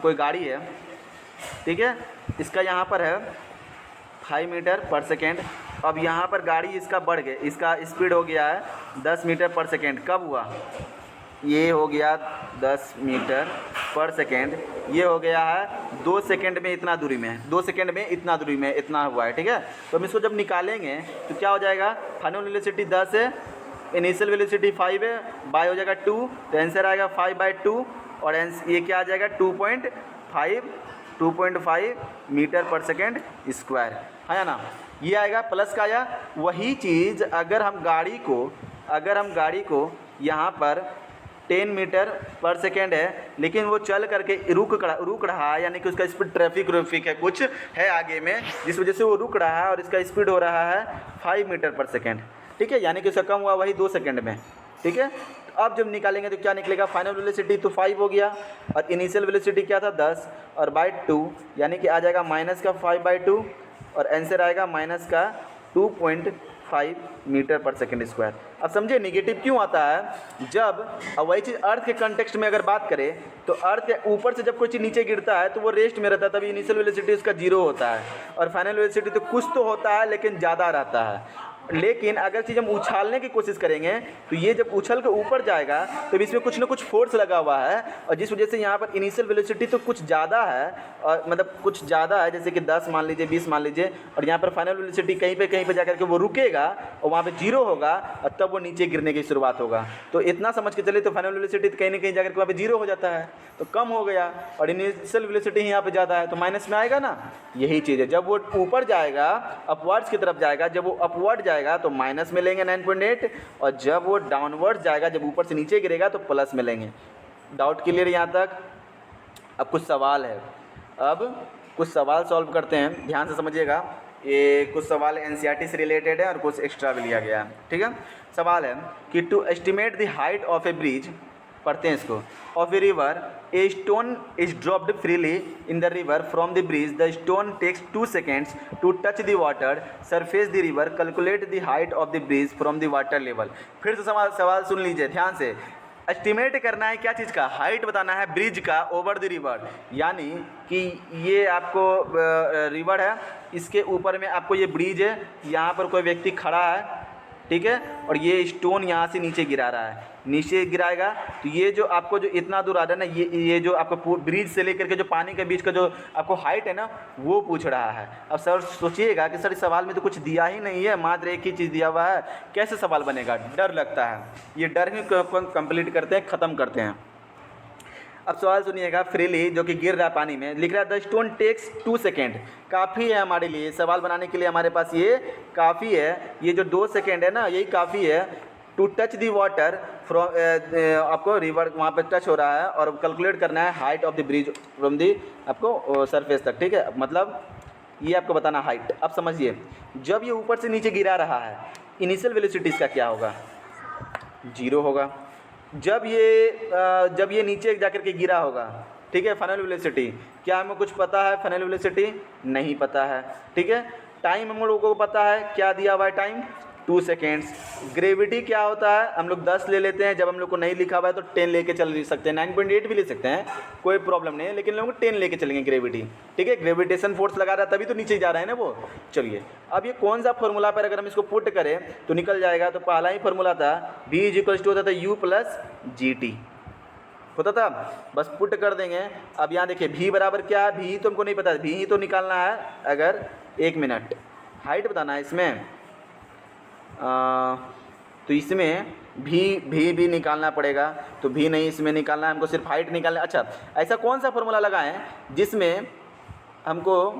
कोई गाड़ी है, ठीक है, इसका यहाँ पर है 5 मीटर पर सेकेंड। अब यहाँ पर गाड़ी इसका बढ़ गया, इसका स्पीड हो गया है 10 मीटर पर सेकेंड। कब हुआ, ये हो गया 10 मीटर पर सेकेंड, ये हो गया है 2 सेकेंड में इतना दूरी में, 2 सेकेंड में इतना दूरी में इतना हुआ है, ठीक है। तो हम इसको जब निकालेंगे तो क्या हो जाएगा, फाइनल वेलोसिटी 10 है, इनिशियल वेलोसिटी 5 है, बाय हो जाएगा 2, तो आंसर आएगा 5/2, और ये क्या आ जाएगा 2.5 मीटर पर सेकेंड स्क्वायर, है ना। ये आएगा, प्लस का आया। वही चीज़ अगर हम गाड़ी को यहाँ पर 10 मीटर पर सेकेंड है, लेकिन वो चल करके रुक रहा है, यानी कि उसका स्पीड ट्रैफिक है, कुछ है आगे में, जिस वजह से वो रुक रहा है और इसका स्पीड हो रहा है 5 मीटर पर सेकेंड, ठीक है, यानी कि उसका कम हुआ वही 2 सेकेंड में, ठीक है। अब जब निकालेंगे तो क्या निकलेगा, फाइनल वेलोसिटी तो 5 हो गया और इनिशियल वेलोसिटी क्या था 10, और बाय 2, यानी कि आ जाएगा माइनस का 5/2, और आंसर आएगा माइनस का 5 मीटर पर सेकेंड स्क्वायर। अब समझे निगेटिव क्यों आता है? जब अब वही चीज़ अर्थ के कंटेक्स्ट में अगर बात करें तो अर्थ के ऊपर से जब कोई चीज़ नीचे गिरता है तो वो रेस्ट में रहता है, तभी इनिशियल वेलोसिटी उसका 0 होता है और फाइनल वेलोसिटी तो कुछ तो होता है लेकिन ज़्यादा रहता है। लेकिन अगर चीज़ हम उछालने की कोशिश करेंगे तो ये जब उछल के ऊपर जाएगा तो इसमें कुछ ना कुछ फोर्स लगा हुआ है और जिस वजह से यहाँ पर इनिशियल वेलोसिटी तो कुछ ज़्यादा है और मतलब कुछ ज़्यादा है, जैसे कि 10 मान लीजिए, 20 मान लीजिए, और यहाँ पर फाइनल वेलोसिटी कहीं पे जाकर के वो रुकेगा और वहाँ पे 0 होगा और तब वो नीचे गिरने की शुरुआत होगा। तो इतना समझ के चलिए तो फाइनल वेलोसिटी कहीं ना कहीं जाकर के वहाँ पे 0 हो जाता है तो कम हो गया और इनिशियल वेलोसिटी यहाँ पे ज़्यादा है तो माइनस में आएगा ना। यही चीज़ है, जब वो ऊपर जाएगा अपवर्ड्स की तरफ जाएगा, जब वो अपवर्ड जाएगा तो माइनस में लेंगे 9.8 और जब वो डाउनवर्ड जाएगा, जब ऊपर से नीचे गिरेगा तो प्लस में लेंगे। डाउट क्लियर यहाँ तक? अब कुछ सवाल है, अब कुछ सवाल सॉल्व करते हैं, ध्यान से समझिएगा। ये कुछ सवाल एनसीईआरटी से रिलेटेड है और कुछ एक्स्ट्रा भी लिया गया है, ठीक है। सवाल है कि to estimate the height of a bridge, पढ़ते हैं इसको, of a river, a stone is dropped freely in the river from the bridge, the stone takes 2 seconds to touch the water surface the river, calculate the height of the bridge from the water level. फिर से सवाल सुन लीजिए ध्यान से। Estimate करना है क्या चीज़ का? हाइट बताना है ब्रिज का ओवर द रिवर, यानी कि ये आपको रिवर है, इसके ऊपर में आपको ये ब्रिज है, यहाँ पर कोई व्यक्ति खड़ा है, ठीक है, और ये स्टोन यहाँ से नीचे गिरा रहा है, नीचे गिराएगा तो ये जो आपको जो इतना दूर आ रहा है ना, ये जो आपको ब्रिज से लेकर के जो पानी के बीच का जो आपको हाइट है ना वो पूछ रहा है। अब सर सोचिएगा कि सर इस सवाल में तो कुछ दिया ही नहीं है, मात्र एक ही चीज़ दिया हुआ है, कैसे सवाल बनेगा? डर लगता है, ये डर ही कंप्लीट करते हैं, ख़त्म करते हैं। अब सवाल सुनिएगा, फ्रीली जो कि गिर रहा है पानी में, लिख रहा है द स्टोन टेक्स 2 सेकेंड। काफ़ी है हमारे लिए, सवाल बनाने के लिए हमारे पास ये काफ़ी है, ये जो 2 सेकेंड है ना यही काफ़ी है to touch the water from, आपको रिवर वहाँ पे टच हो रहा है और कैलकुलेट करना है height of the bridge from the आपको सरफेस तक, ठीक है, मतलब ये आपको बताना हाइट। अब समझिए, जब ये ऊपर से नीचे गिरा रहा है इनिशियल वेलोसिटी इसका क्या होगा? 0 होगा। जब ये नीचे जाकर के गिरा होगा, ठीक है, फाइनल वेलोसिटी क्या हमें कुछ पता है? फाइनल वेलोसिटी नहीं पता है, ठीक है। टाइम हम लोगों को पता है, क्या दिया हुआ है टाइम? 2 सेकेंड्स। ग्रेविटी क्या होता है? हम लोग 10 ले लेते हैं, जब हम लोग को नहीं लिखा हुआ है तो 10 लेके चल सकते हैं, 9.8 भी ले सकते हैं, कोई प्रॉब्लम नहीं है, लेकिन लोग 10 लेके चलेंगे ग्रेविटी, ठीक है। ग्रेविटेशन फोर्स लगा रहा है तभी तो नीचे जा रहा है ना वो। चलिए, अब ये कौन सा फॉर्मूला पर अगर हम इसको पुट करें तो निकल जाएगा। तो पहला ही फॉर्मूला था V = होता था U + GT होता था, बस पुट कर देंगे। अब यहाँ देखिए V बराबर क्या है? V तो हमको नहीं पता, V ही तो निकालना है। अगर 1 मिनट हाइट बताना है इसमें तो इसमें भी निकालना पड़ेगा, तो भी नहीं इसमें निकालना है, हमको सिर्फ हाइट निकालना। अच्छा, ऐसा कौन सा फॉर्मूला लगाएं जिसमें हमको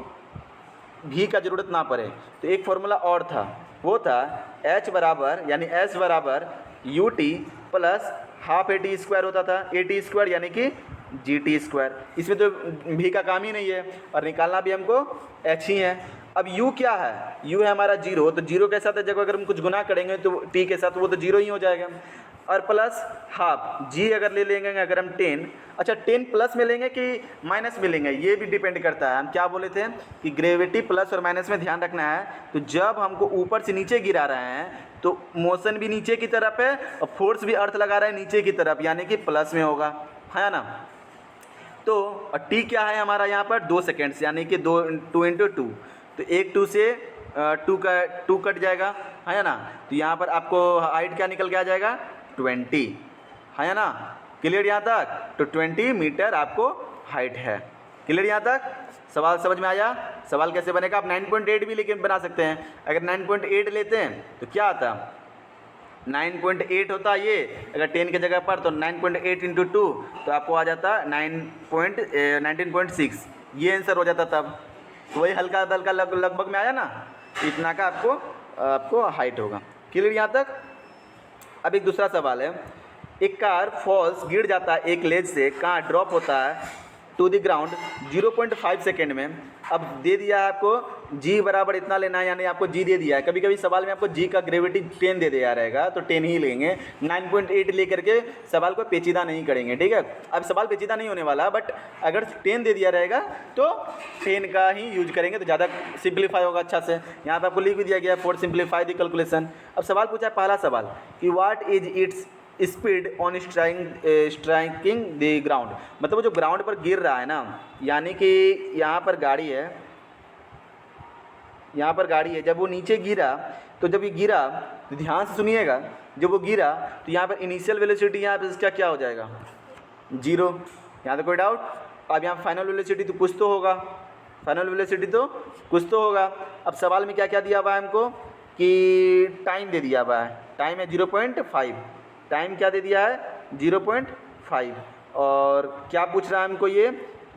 भी का ज़रूरत ना पड़े? तो एक फार्मूला और था, वो था H बराबर यानी S बराबर UT + ½ AT² होता था, AT² यानी कि GT²। इसमें तो भी का काम ही नहीं है और निकालना भी हमको H ही है। अब U क्या है? U है हमारा 0, तो 0 के साथ जब अगर हम कुछ गुना करेंगे तो T के साथ वो तो 0 ही हो जाएगा, और प्लस ½ G अगर ले लेंगे अगर हम 10, अच्छा 10 प्लस में लेंगे कि माइनस में लेंगे ये भी डिपेंड करता है। हम क्या बोले थे कि ग्रेविटी प्लस और माइनस में ध्यान रखना है। तो जब हमको ऊपर से नीचे गिरा रहे हैं तो मोशन भी नीचे की तरफ है और फोर्स भी अर्थ लगा रहा है नीचे की तरफ, यानी कि प्लस में होगा, है ना। तो टी क्या है हमारा यहाँ पर? 2 सेकेंड्स, यानी कि 2 × 2, तो 1 2 से 2 कट जाएगा, है ना। तो यहाँ पर आपको हाइट क्या निकल के आ जाएगा? 20, है ना। क्लियर यहाँ तक? तो 20 मीटर आपको हाइट है। क्लियर यहाँ तक? सवाल समझ में आया? सवाल कैसे बनेगा? आप 9.8 भी लेकिन बना सकते हैं। अगर 9.8 लेते हैं तो क्या आता? 9.8 होता ये, अगर 10 की जगह पर, तो 9.8 × 2 तो आपको आ जाता 19.6, ये आंसर हो जाता तब। तो वही हल्का हल्का लगभग में आया ना, इतना का आपको हाइट होगा। क्लियर यहाँ तक? अब एक दूसरा सवाल है, एक कार फॉल्स गिर जाता है एक लेज से, कहाँ ड्रॉप होता है टू द ग्राउंड 0.5 सेकेंड में। अब दे दिया है आपको g बराबर इतना लेना है, यानी आपको g दे दिया है। कभी कभी सवाल में आपको g का ग्रेविटी 10 दे दिया रहेगा तो 10 ही लेंगे, 9.8 लेकर के सवाल को पेचीदा नहीं करेंगे, ठीक है। अब सवाल पेचीदा नहीं होने वाला, बट अगर 10 दे दिया रहेगा तो 10 का ही यूज करेंगे तो ज़्यादा सिंप्लीफाई होगा अच्छा से। यहाँ पर आपको लिख भी दिया गया फॉर सिंप्लीफाई द कैलकुलेशन। अब सवाल पूछा है, पहला सवाल कि what is its speed on striking the ground, मतलब वो जो ग्राउंड पर गिर रहा है ना, यानी कि यहाँ पर गाड़ी है, यहाँ पर गाड़ी है, जब वो नीचे गिरा तो जब ये गिरा तो ध्यान से सुनिएगा, जब वो गिरा तो यहाँ पर इनिशियल वेलोसिटी यहाँ पर इसका क्या हो जाएगा, 0। यहाँ तो कोई डाउट। अब यहाँ फाइनल वेलोसिटी तो कुछ तो होगा, फाइनल वेलोसिटी तो कुछ तो होगा। अब सवाल में क्या क्या दिया हुआ है हमको कि टाइम दे दिया हुआ है, टाइम है 0.5, टाइम क्या दे दिया है 0.5, और क्या पूछ रहा है हमको, ये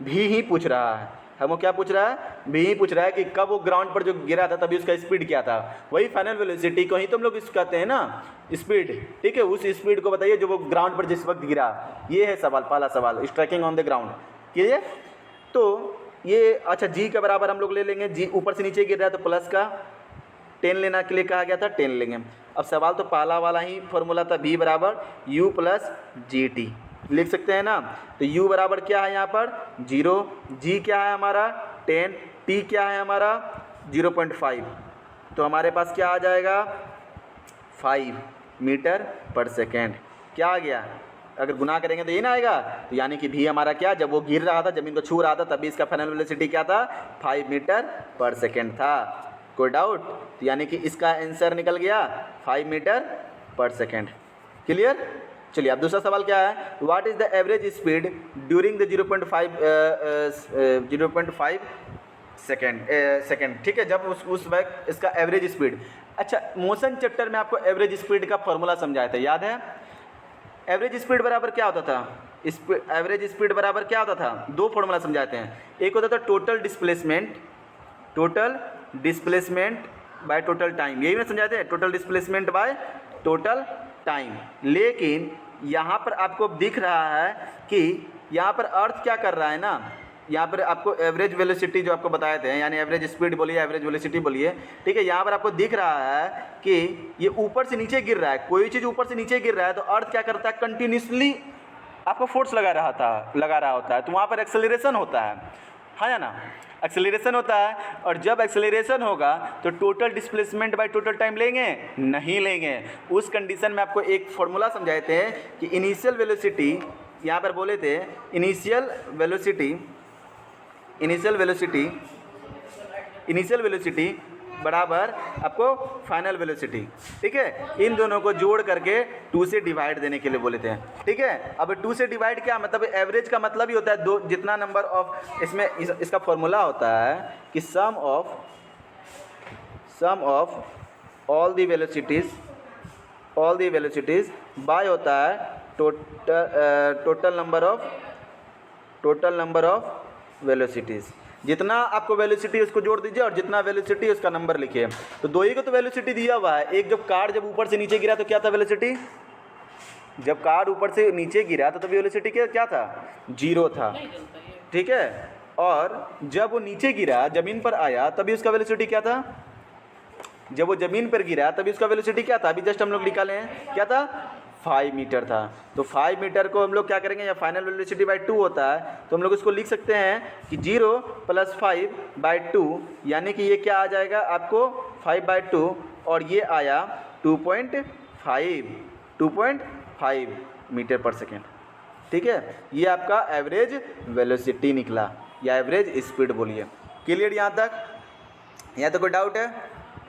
भी ही पूछ रहा है, हमको क्या पूछ रहा है, भी ही पूछ रहा है कि कब वो ग्राउंड पर जो गिरा था तभी उसका स्पीड क्या था, वही फाइनल वेलोसिटी को ही तो हम लोग इस कहते हैं ना स्पीड, ठीक है। उस स्पीड को बताइए जो वो ग्राउंड पर जिस वक्त गिरा, ये है सवाल, पहला सवाल striking on the ground, clear. तो ये अच्छा जी के बराबर हम लोग ले लेंगे, जी ऊपर से नीचे गिर रहा है तो प्लस का 10 लेना के लिए कहा गया था, 10 लेंगे। अब सवाल तो पहला वाला ही फॉर्मूला था, v बराबर u प्लस जी टी, लिख सकते हैं ना। तो u बराबर क्या है यहाँ पर 0, g क्या है हमारा 10, t क्या है हमारा 0.5, तो हमारे पास क्या आ जाएगा 5 मीटर पर सेकेंड। क्या आ गया, अगर गुना करेंगे तो ये ना आएगा, तो यानी कि भी हमारा क्या, जब वो गिर रहा था, ज़मीन को छू रहा था, तभी इसका फाइनल वेलोसिटी क्या था 5 मीटर पर सेकेंड था। कोई डाउट, तो यानी कि इसका आंसर निकल गया 5 मीटर पर सेकेंड, क्लियर। चलिए अब दूसरा सवाल क्या है, what is the average speed during the 0.5 second, ठीक है, जब उस वक्त इसका एवरेज स्पीड। अच्छा, मोशन चैप्टर में आपको एवरेज स्पीड का फॉर्मूला समझाया था, याद है। एवरेज स्पीड बराबर क्या होता था, एवरेज स्पीड बराबर क्या होता था, दो फॉर्मूला समझाते हैं। एक होता था total displacement by total time, यही मैं समझाते हैं, total displacement by total time. लेकिन यहाँ पर आपको दिख रहा है कि यहाँ पर अर्थ क्या कर रहा है ना, यहाँ पर आपको एवरेज वेलोसिटी जो आपको बताए थे, यानी एवरेज स्पीड बोलिए, एवरेज वेलोसिटी बोलिए, ठीक है। यहाँ पर आपको दिख रहा है कि ये ऊपर से नीचे गिर रहा है, कोई चीज़ ऊपर से नीचे गिर रहा है तो अर्थ क्या करता है, कंटिन्यूसली आपको फोर्स लगा रहा होता है, तो वहाँ पर एक्सेलरेशन होता है या ना, एक्सेलरेशन होता है। और जब एक्सेलरेशन होगा तो total displacement by total time लेंगे, नहीं लेंगे। उस कंडीशन में आपको एक फॉर्मूला समझाए थे कि इनिशियल वेलोसिटी, यहाँ पर बोले थे इनिशियल वेलोसिटी बराबर आपको फाइनल वेलोसिटी, ठीक है। इन दोनों को जोड़ करके 2 से डिवाइड देने के लिए बोले थे, ठीक है। अब 2 से डिवाइड क्या मतलब, एवरेज का मतलब ही होता है दो, जितना नंबर ऑफ, इसमें इसका फॉर्मूला होता है कि sum of all the velocities by होता है टोटल नंबर ऑफ वेलोसिटीज़। जितना आपको वेलोसिटी उसको जोड़ दीजिए और जितना वेलोसिटी उसका नंबर लिखिए। तो दो ही को तो वेलोसिटी दिया हुआ है। एक जब कार जब ऊपर से नीचे गिरा तो क्या था वेलोसिटी, जब कार ऊपर से नीचे गिरा तो तभी वेलोसिटी क्या था 0 था, ठीक है। और जब वो नीचे गिरा ज़मीन पर आया तभी उसका वेलोसिटी क्या था, जब वो ज़मीन पर गिरा तभी उसका वेलोसिटी क्या था, अभी जस्ट हम लोग निकाले हैं, क्या था 5 मीटर था। तो 5 मीटर को हम लोग क्या करेंगे, या फाइनल वेलोसिटी बाय 2 होता है तो हम लोग इसको लिख सकते हैं कि 0 + 5 / 2, यानी कि ये क्या आ जाएगा आपको 5/2 और ये आया 2.5 मीटर पर सेकेंड, ठीक है। ये आपका एवरेज वेलोसिटी निकला या एवरेज स्पीड बोलिए। क्लियर यहाँ तक, यहाँ तो कोई डाउट है।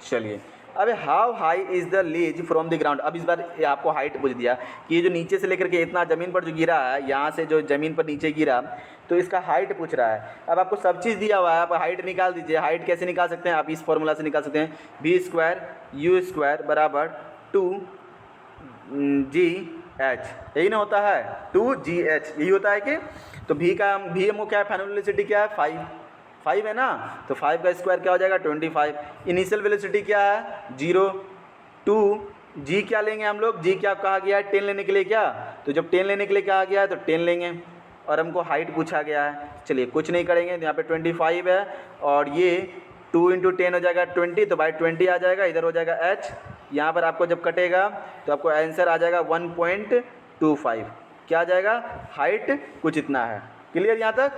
चलिए अब how high is the lease from the ground. अब इस बार ये आपको हाइट पूछ दिया कि ये जो नीचे से लेकर के इतना ज़मीन पर जो गिरा है, यहाँ से जो ज़मीन पर नीचे गिरा तो इसका हाइट पूछ रहा है। अब आपको सब चीज़ दिया हुआ है, आप हाइट निकाल दीजिए। हाइट कैसे निकाल सकते हैं, आप इस फॉर्मूला से निकाल सकते हैं, v² u² = 2gh, यही ना होता है 2gh, यही होता है कि। तो v हमको क्या है, फाइनल वेलोसिटी क्या है 5 है ना, तो 5 का स्क्वायर क्या हो जाएगा 25। इनिशियल वेलोसिटी क्या है 0, 2 g क्या लेंगे हम लोग, g क्या कहा गया है 10 लेने के लिए, क्या तो जब 10 लेने के लिए कहा गया है तो 10 लेंगे। और हमको हाइट पूछा गया है, चलिए कुछ नहीं करेंगे, यहाँ पे 25 है और ये 2 इंटू 10 हो जाएगा 20, तो बाई 20 आ जाएगा, इधर हो जाएगा h। यहाँ पर आपको जब कटेगा तो आपको आंसर आ जाएगा 1.25। क्या आ जाएगा? हाइट कुछ इतना है। क्लियर यहाँ तक?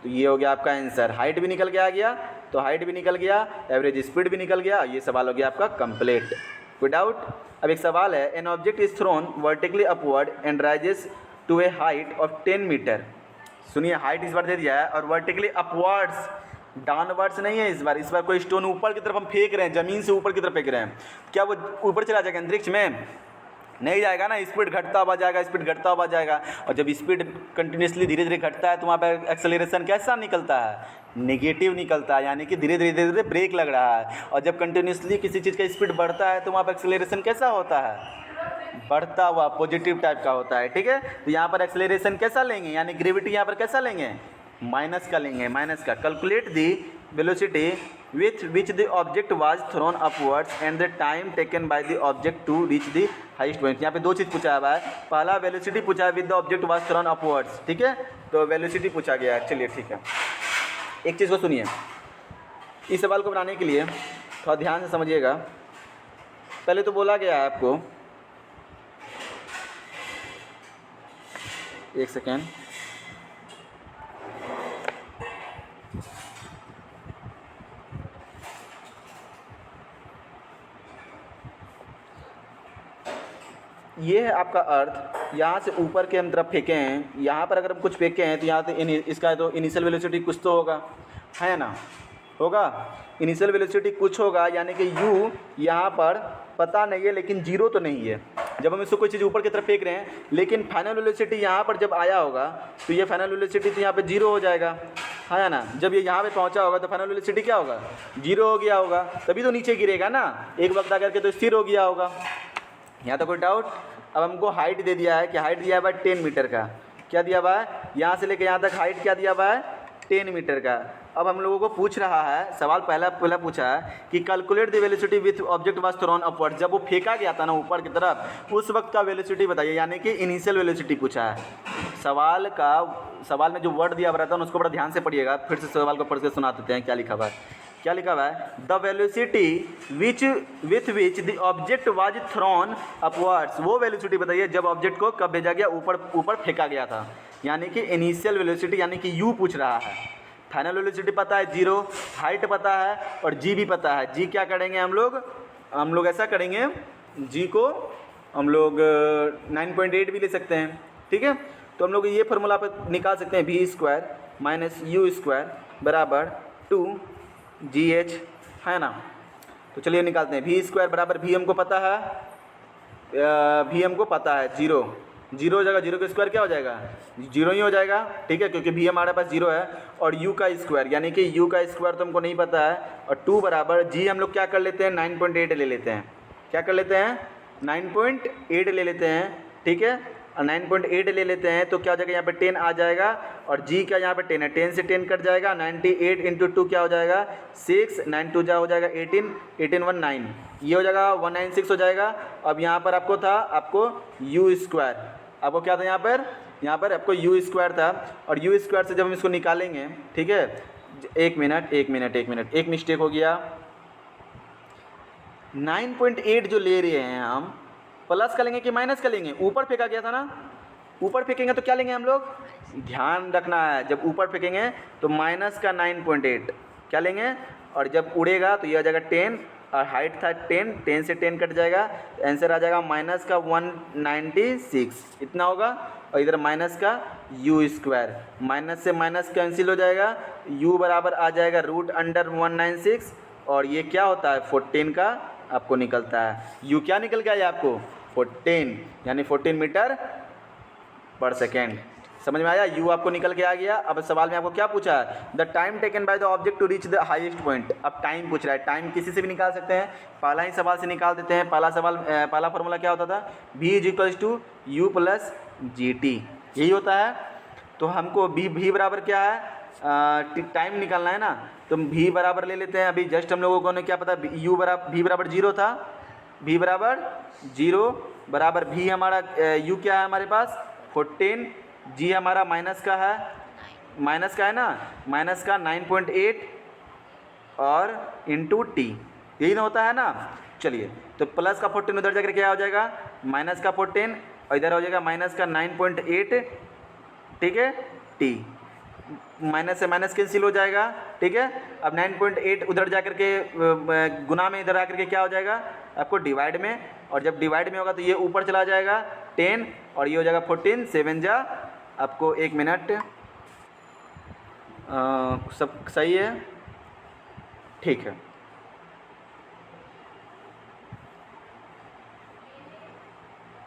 तो ये हो गया आपका आंसर। हाइट भी निकल के आ गया, तो हाइट भी निकल गया, एवरेज स्पीड भी निकल गया। ये सवाल हो गया आपका कंप्लीट। कोई डाउट? अब एक सवाल है, an object is thrown vertically upward and rises to a height of 10 metre. सुनिए, हाइट इस बार दे दिया है और वर्टिकली अपवर्ड्स, डाउनवर्ड्स नहीं है इस बार कोई स्टोन ऊपर की तरफ हम फेंक रहे हैं, ज़मीन से ऊपर की तरफ फेंक रहे हैं। क्या वो ऊपर चला जाएगा अंतरिक्ष में? नहीं जाएगा ना, स्पीड घटता हुआ जाएगा, स्पीड घटता हुआ जाएगा। और जब स्पीड कंटिन्यूसली धीरे धीरे घटता है तो वहाँ पर एक्सेलरेशन कैसा निकलता है? नेगेटिव निकलता है, यानी कि धीरे धीरे ब्रेक लग रहा है। और जब कंटिन्यूसली किसी चीज़ का स्पीड बढ़ता है तो वहाँ पर एक्सेलरेशन कैसा होता है? बढ़ता हुआ, पॉजिटिव टाइप का होता है। ठीक है, तो यहाँ पर एक्सेलरेशन कैसा लेंगे, यानी ग्रेविटी यहाँ पर कैसा लेंगे? माइनस का लेंगे, माइनस का। Calculate the velocity with which the object was thrown upwards and the time taken by the object to reach the highest point. यहाँ पे दो चीज़ पूछा हुआ है। पहला वेलोसिटी पूछा है with the object was thrown upwards, ठीक है, तो वेलोसिटी पूछा गया है। चलिए ठीक है, एक चीज़ को सुनिए, इस सवाल को बनाने के लिए थोड़ा ध्यान से समझिएगा। पहले तो बोला गया है आपको, एक सेकेंड, ये है आपका अर्थ। यहाँ से ऊपर के हम तरफ फेंके हैं, यहाँ पर अगर हम कुछ फेंके हैं तो यहाँ से इसका तो इनिशियल वेलोसिटी कुछ तो होगा, है ना? होगा, इनिशियल वेलोसिटी कुछ होगा, यानी कि u यहाँ पर पता नहीं है, लेकिन जीरो तो नहीं है। जब हम इसको कोई चीज़ ऊपर की तरफ फेंक रहे हैं, लेकिन फाइनल वेलोसिटी यहाँ पर जब आया होगा तो ये फाइनल वेलोसिटी तो यहाँ पे जीरो हो जाएगा, है ना? जब ये यहाँ पे पहुँचा होगा तो फाइनल वेलोसिटी क्या होगा? जीरो हो गया होगा, तभी तो नीचे गिरेगा ना, एक वक्त आकर के तो स्थिर हो गया होगा। यहाँ तो कोई डाउट? अब हमको हाइट दे दिया है कि हाइट दिया हुआ है 10 मीटर का। क्या दिया हुआ है? यहाँ से लेकर यहाँ तक हाइट क्या दिया हुआ है? 10 मीटर का। अब हम लोगों को पूछ रहा है, सवाल पहला पूछा है कि calculate the velocity with object was throne upward. जब वो फेंका गया था ना ऊपर की तरफ, उस वक्त का वेलोसिटी बताइए, यानी कि इनिशियल वेलोसिटी पूछा है। सवाल में जो वर्ड दिया हुआ रहता है उसको बड़ा ध्यान से पढ़िएगा। फिर से सवाल को पढ़ के सुना देते हैं क्या लिखा हुआ है। क्या लिखा हुआ है? The velocity which with which the object was thrown upwards. वो वेलोसिटी बताइए जब ऑब्जेक्ट को कब भेजा गया? ऊपर फेंका गया था, यानी कि इनिशियल वेलोसिटी, यानी कि u पूछ रहा है। फाइनल वेलोसिटी पता है 0, हाइट पता है और g भी पता है। g क्या करेंगे हम लोग ऐसा करेंगे, g को हम लोग 9.8 भी ले सकते हैं, ठीक है। तो हम लोग ये फार्मूला पर निकाल सकते हैं, v square minus u square बराबर 2gh, है ना। तो चलिए निकालते हैं। v स्क्वायर बराबर v हमको पता है, जीरो हो जाएगा। जीरो का स्क्वायर क्या हो जाएगा? जीरो ही हो जाएगा, ठीक है, क्योंकि v हमारे पास जीरो है। और u का स्क्वायर, यानी कि u का स्क्वायर तो हमको नहीं पता है। और 2 बराबर g हम लोग क्या कर लेते हैं? 9.8 ले लेते हैं। क्या कर लेते हैं? 9.8 ले लेते हैं, ठीक है। और 9.8 ले लेते हैं तो क्या हो जाएगा? यहाँ पे 10 आ जाएगा और g का यहाँ पे 10 है, 10 से 10 कट जाएगा। 98 इंटू 2 क्या हो जाएगा? 6, 9 2 जा हो जाएगा 18, 18 1 9, ये हो जाएगा 196 हो जाएगा। अब यहाँ पर आपको u स्क्वायर, आपको क्या था यहाँ पर आपको u स्क्वायर था। और u स्क्वायर से जब हम इसको निकालेंगे, ठीक है, एक मिनट, एक मिस्टेक हो गया। 9.8 जो ले रहे हैं हम, प्लस का लेंगे कि माइनस का लेंगे? ऊपर फेंका गया था ना, ऊपर फेंकेंगे तो क्या लेंगे हम लोग? ध्यान रखना है, जब ऊपर फेंकेंगे तो माइनस का 9.8 क्या लेंगे, और जब उड़ेगा तो ये आ जाएगा 10, और हाइट था 10 से 10 कट जाएगा, आंसर आ जाएगा माइनस का 196, इतना होगा। और इधर माइनस का u स्क्वायर, माइनस से माइनस कैंसिल हो जाएगा, u बराबर आ जाएगा √196, और ये क्या होता है? 14 का आपको निकलता है। u क्या निकल गया आपको? 14, यानी 14 मीटर पर सेकेंड। समझ में आया? u आपको निकल के आ गया। अब सवाल में आपको क्या पूछा है? The time taken by the object to reach the highest point. अब टाइम पूछ रहा है, टाइम किसी से भी निकाल सकते हैं, पहला ही सवाल से निकाल देते हैं। पहला फार्मूला क्या होता था? v = u + gt, यही होता है। तो हमको v बराबर क्या है? टाइम निकालना है ना, तो v बराबर ले लेते हैं। अभी जस्ट हम लोगों को ने क्या पता, v बराबर 0 था, v बराबर 0 बराबर v हमारा u क्या है हमारे पास? 14, g हमारा माइनस का है ना, माइनस का 9.8, और इंटू टी, यही ना होता है ना। चलिए, तो प्लस का 14 उधर जाकर क्या हो जाएगा, माइनस का 14 और इधर हो जाएगा माइनस का 9.8, ठीक है। टी माइनस से माइनस कैंसिल हो जाएगा, ठीक है। अब 9.8 उधर जाकर के गुना में, इधर आकर के क्या हो जाएगा आपको डिवाइड में, और जब डिवाइड में होगा तो ये ऊपर चला जाएगा 10 और ये हो जाएगा 14, 7 जा आपको 1 मिनट, सब सही है, ठीक है।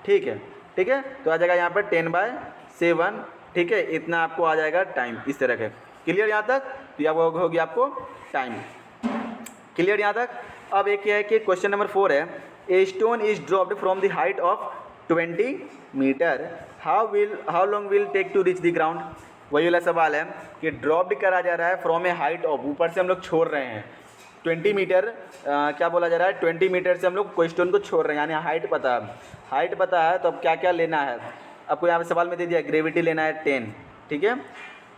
ठीक है, ठीक है, तो आ जाएगा यहाँ पर 10/7, ठीक है। इतना आपको आ जाएगा टाइम इस तरह के। क्लियर यहाँ तक? तो यह हो गया आपको टाइम। क्लियर यहाँ तक? अब एक क्या है कि क्वेश्चन नंबर 4 है, a stone is dropped from the height of 20 metre, how long will take to reach the ground. वही वाला सवाल है कि ड्रॉप्ड करा जा रहा है फ्रॉम ए हाइट ऑफ, ऊपर से हम लोग छोड़ रहे हैं 20 मीटर, क्या बोला जा रहा है 20 मीटर से हम लोग कोई स्टोन को छोड़ रहे हैं, यानी हाइट पता है। हाइट पता है तो अब क्या क्या लेना है आपको, यहाँ पे सवाल में दे दिया ग्रेविटी लेना है 10, ठीक है।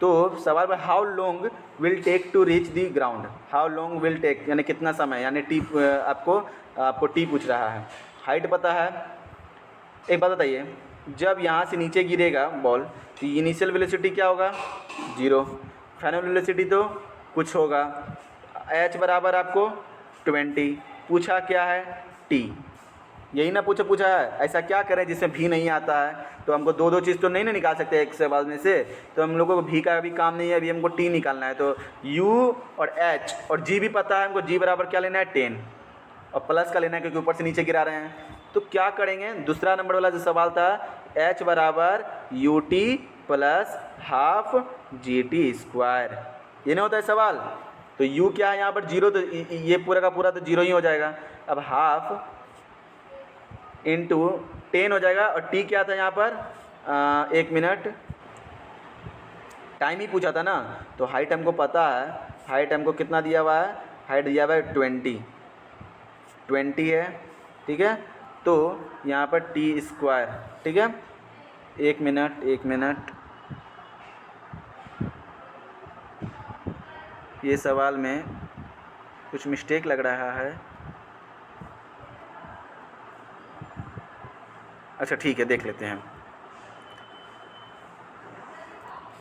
तो सवाल में how long will take to reach the ground, how long will take यानी कितना समय, यानी टी आपको टी पूछ रहा है। हाइट पता है। एक बात बताइए, जब यहाँ से नीचे गिरेगा बॉल तो इनिशियल वेलोसिटी क्या होगा 0, फाइनल वेलोसिटी तो कुछ होगा। h बराबर आपको 20, पूछा क्या है t, यही ना पूछा है। ऐसा क्या करें जिसमें भी नहीं आता है, तो हमको दो चीज़ तो नहीं ना निकाल सकते एक सवाल में से, तो हम लोगों को भी का भी काम नहीं है, अभी हमको टी निकालना है। तो u और h और g भी पता है हमको, g बराबर क्या लेना है 10 और प्लस का लेना है क्योंकि ऊपर से नीचे गिरा रहे हैं। तो क्या करेंगे, दूसरा नंबर वाला जो सवाल था h बराबर ut प्लस हाफ GT², ये नहीं होता है सवाल। तो u क्या है यहाँ पर 0, तो ये पूरा का पूरा तो 0 ही हो जाएगा। अब हाफ इंटू 10 हो जाएगा, और t क्या था यहाँ पर 1 मिनट, टाइम ही पूछा था ना। तो हाइट हमको पता है, हाइट हमको कितना दिया हुआ है, हाइट दिया हुआ है 20 है, ठीक है। तो यहाँ पर T², ठीक है। 1 मिनट, ये सवाल में कुछ मिस्टेक लग रहा है। अच्छा ठीक है, देख लेते हैं।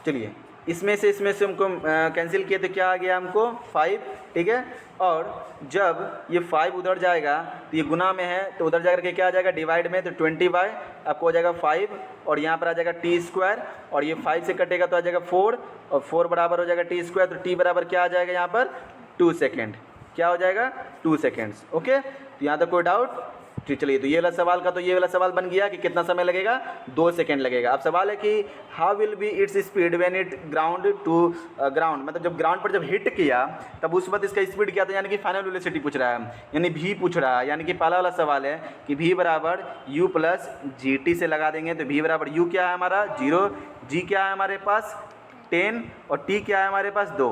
चलिए, इसमें से हमको कैंसिल किए तो क्या आ गया हमको 5, ठीक है। और जब ये 5 उधर जाएगा तो ये गुना में है, तो उधर जाकर के क्या आ जाएगा डिवाइड में, तो 20 बाय आपको हो जाएगा 5, और यहाँ पर आ जाएगा T², और ये 5 से कटेगा तो आ जाएगा 4, और 4 बराबर हो जाएगा T², तो T बराबर क्या आ जाएगा यहाँ पर 2 सेकेंड, क्या हो जाएगा 2 सेकेंड्स, ओके। तो यहाँ तक कोई डाउट? चलिए, तो ये वाला सवाल का तो ये वाला सवाल बन गया कि कितना समय लगेगा, 2 सेकेंड लगेगा। अब सवाल है कि how will be its speed when it ground to ground, मतलब जब ग्राउंड पर जब हिट किया तब उस वक्त इसका स्पीड क्या था, यानी कि फाइनल वेलोसिटी पूछ रहा है, यानी v पूछ रहा है। यानी कि पहला वाला सवाल है कि v बराबर u प्लस GT से लगा देंगे, तो v बराबर u क्या है हमारा 0, g क्या है हमारे पास 10 और t क्या है हमारे पास 2,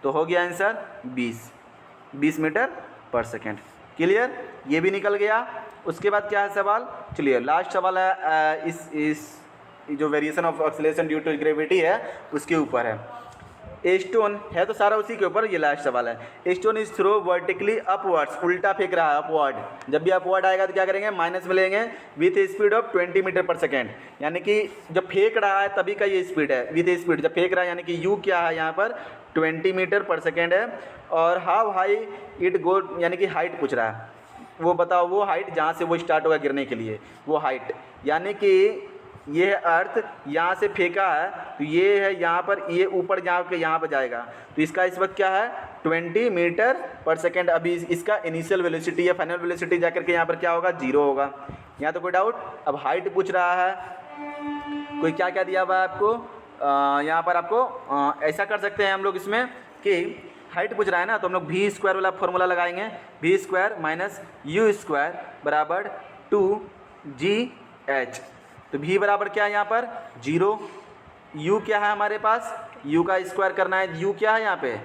तो हो गया आंसर 20 मीटर पर सेकेंड। क्लियर, ये भी निकल गया। उसके बाद क्या है सवाल, चलिए लास्ट सवाल है इस जो variation of acceleration due to gravity है उसके ऊपर है। ए स्टोन है तो सारा उसी के ऊपर, ये लास्ट सवाल है। A stone is throw vertically upwards, उल्टा फेंक रहा है अपवर्ड, जब भी अपवर्ड आएगा तो क्या करेंगे माइनस में लेंगे, विथ स्पीड ऑफ 20 मीटर पर सेकेंड, यानी कि जब फेंक रहा है तभी का ये स्पीड है, विथ स्पीड जब फेंक रहा है, यानी कि यू क्या है यहाँ पर 20 मीटर पर सेकेंड है। और हाउ हाई इट गो, यानी कि हाइट पूछ रहा है, वो बताओ वो हाइट जहाँ से वो स्टार्ट होगा गिरने के लिए, वो हाइट, यानी कि ये अर्थ यहाँ से फेंका है तो ये है यहाँ पर, ये ऊपर जहाँ के यहाँ पर जाएगा, तो इसका इस वक्त क्या है 20 मीटर पर सेकेंड। अभी इसका इनिशियल वेलोसिटी है, फाइनल वेलोसिटी जाकर के यहाँ पर क्या होगा 0 होगा। यहाँ तो कोई डाउट? अब हाइट पूछ रहा है, कोई क्या क्या दिया हुआ है आपको, यहाँ पर आपको ऐसा कर सकते हैं हम लोग इसमें कि हाइट पूछ रहा है ना, तो हम लोग v² वाला फॉर्मूला लगाएंगे, v² माइनस u² बराबर 2gh। तो v बराबर क्या है यहाँ पर 0, u क्या है हमारे पास, u का स्क्वायर करना है, u क्या है यहाँ पे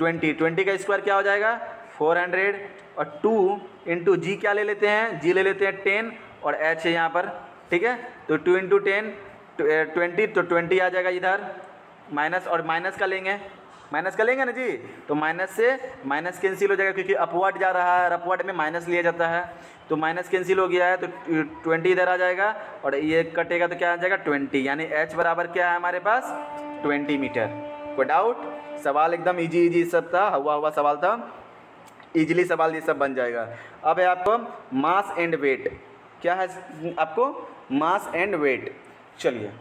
20 का स्क्वायर क्या हो जाएगा 400, और 2 इंटू जी क्या ले लेते हैं, g ले लेते हैं 10, और h है यहाँ पर, ठीक है। तो 2 इंटू 10 20, तो 20 आ जाएगा इधर, माइनस और माइनस का लेंगे माइनस कर लेंगे ना जी, तो माइनस से माइनस कैंसिल हो जाएगा क्योंकि अपवर्ड जा रहा है और अपवर्ड में माइनस लिया जाता है, तो माइनस कैंसिल हो गया है तो 20 इधर आ जाएगा और ये कटेगा तो क्या आ जाएगा 20, यानी h बराबर क्या है हमारे पास 20 मीटर। कोई डाउट? सवाल एकदम इजी सब था, हुआ सवाल था, इजीली सवाल ये सब बन जाएगा। अब है आपको मास एंड वेट, क्या है आपको मास एंड वेट। चलिए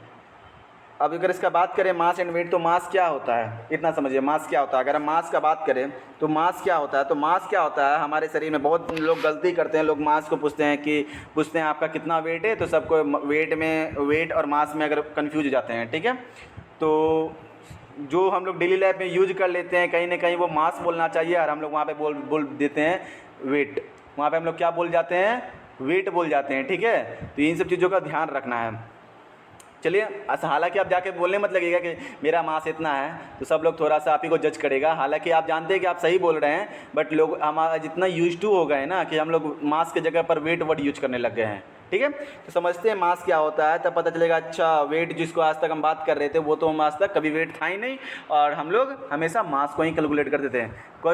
अब अगर इसका बात करें मास एंड वेट, तो मास क्या होता है इतना समझिए, मास क्या होता है। अगर हम मास का बात करें तो मास क्या होता है, तो मास क्या होता है हमारे शरीर में, बहुत लोग गलती करते हैं, लोग मास को पूछते हैं आपका कितना वेट है, तो सबको वेट और मास में अगर कन्फ्यूज हो जाते हैं, ठीक है। तो जो हम लोग डेली लाइफ में यूज कर लेते हैं, कहीं ना कहीं वो मास बोलना चाहिए और हम लोग वहाँ पे बोल देते हैं वेट, वहाँ पे हम लोग क्या बोल जाते हैं, वेट बोल जाते हैं, ठीक है। तो इन सब चीज़ों का ध्यान रखना है। चलिए, हालांकि आप जाके बोलने मत लगेगा कि मेरा मास इतना है, तो सब लोग थोड़ा सा आप ही को जज करेगा, हालांकि आप जानते हैं कि आप सही बोल रहे हैं, बट लोग हमारा जितना यूज टू हो गए ना कि हम लोग मास के जगह पर वेट वर्ड यूज करने लग गए हैं, ठीक है। तो समझते हैं मास क्या होता है, तब पता चलेगा अच्छा वेट जिसको आज तक हम बात कर रहे थे वो तो हम आज तक कभी वेट था ही नहीं, और हम लोग हमेशा मास को ही कैलकुलेट करते थे।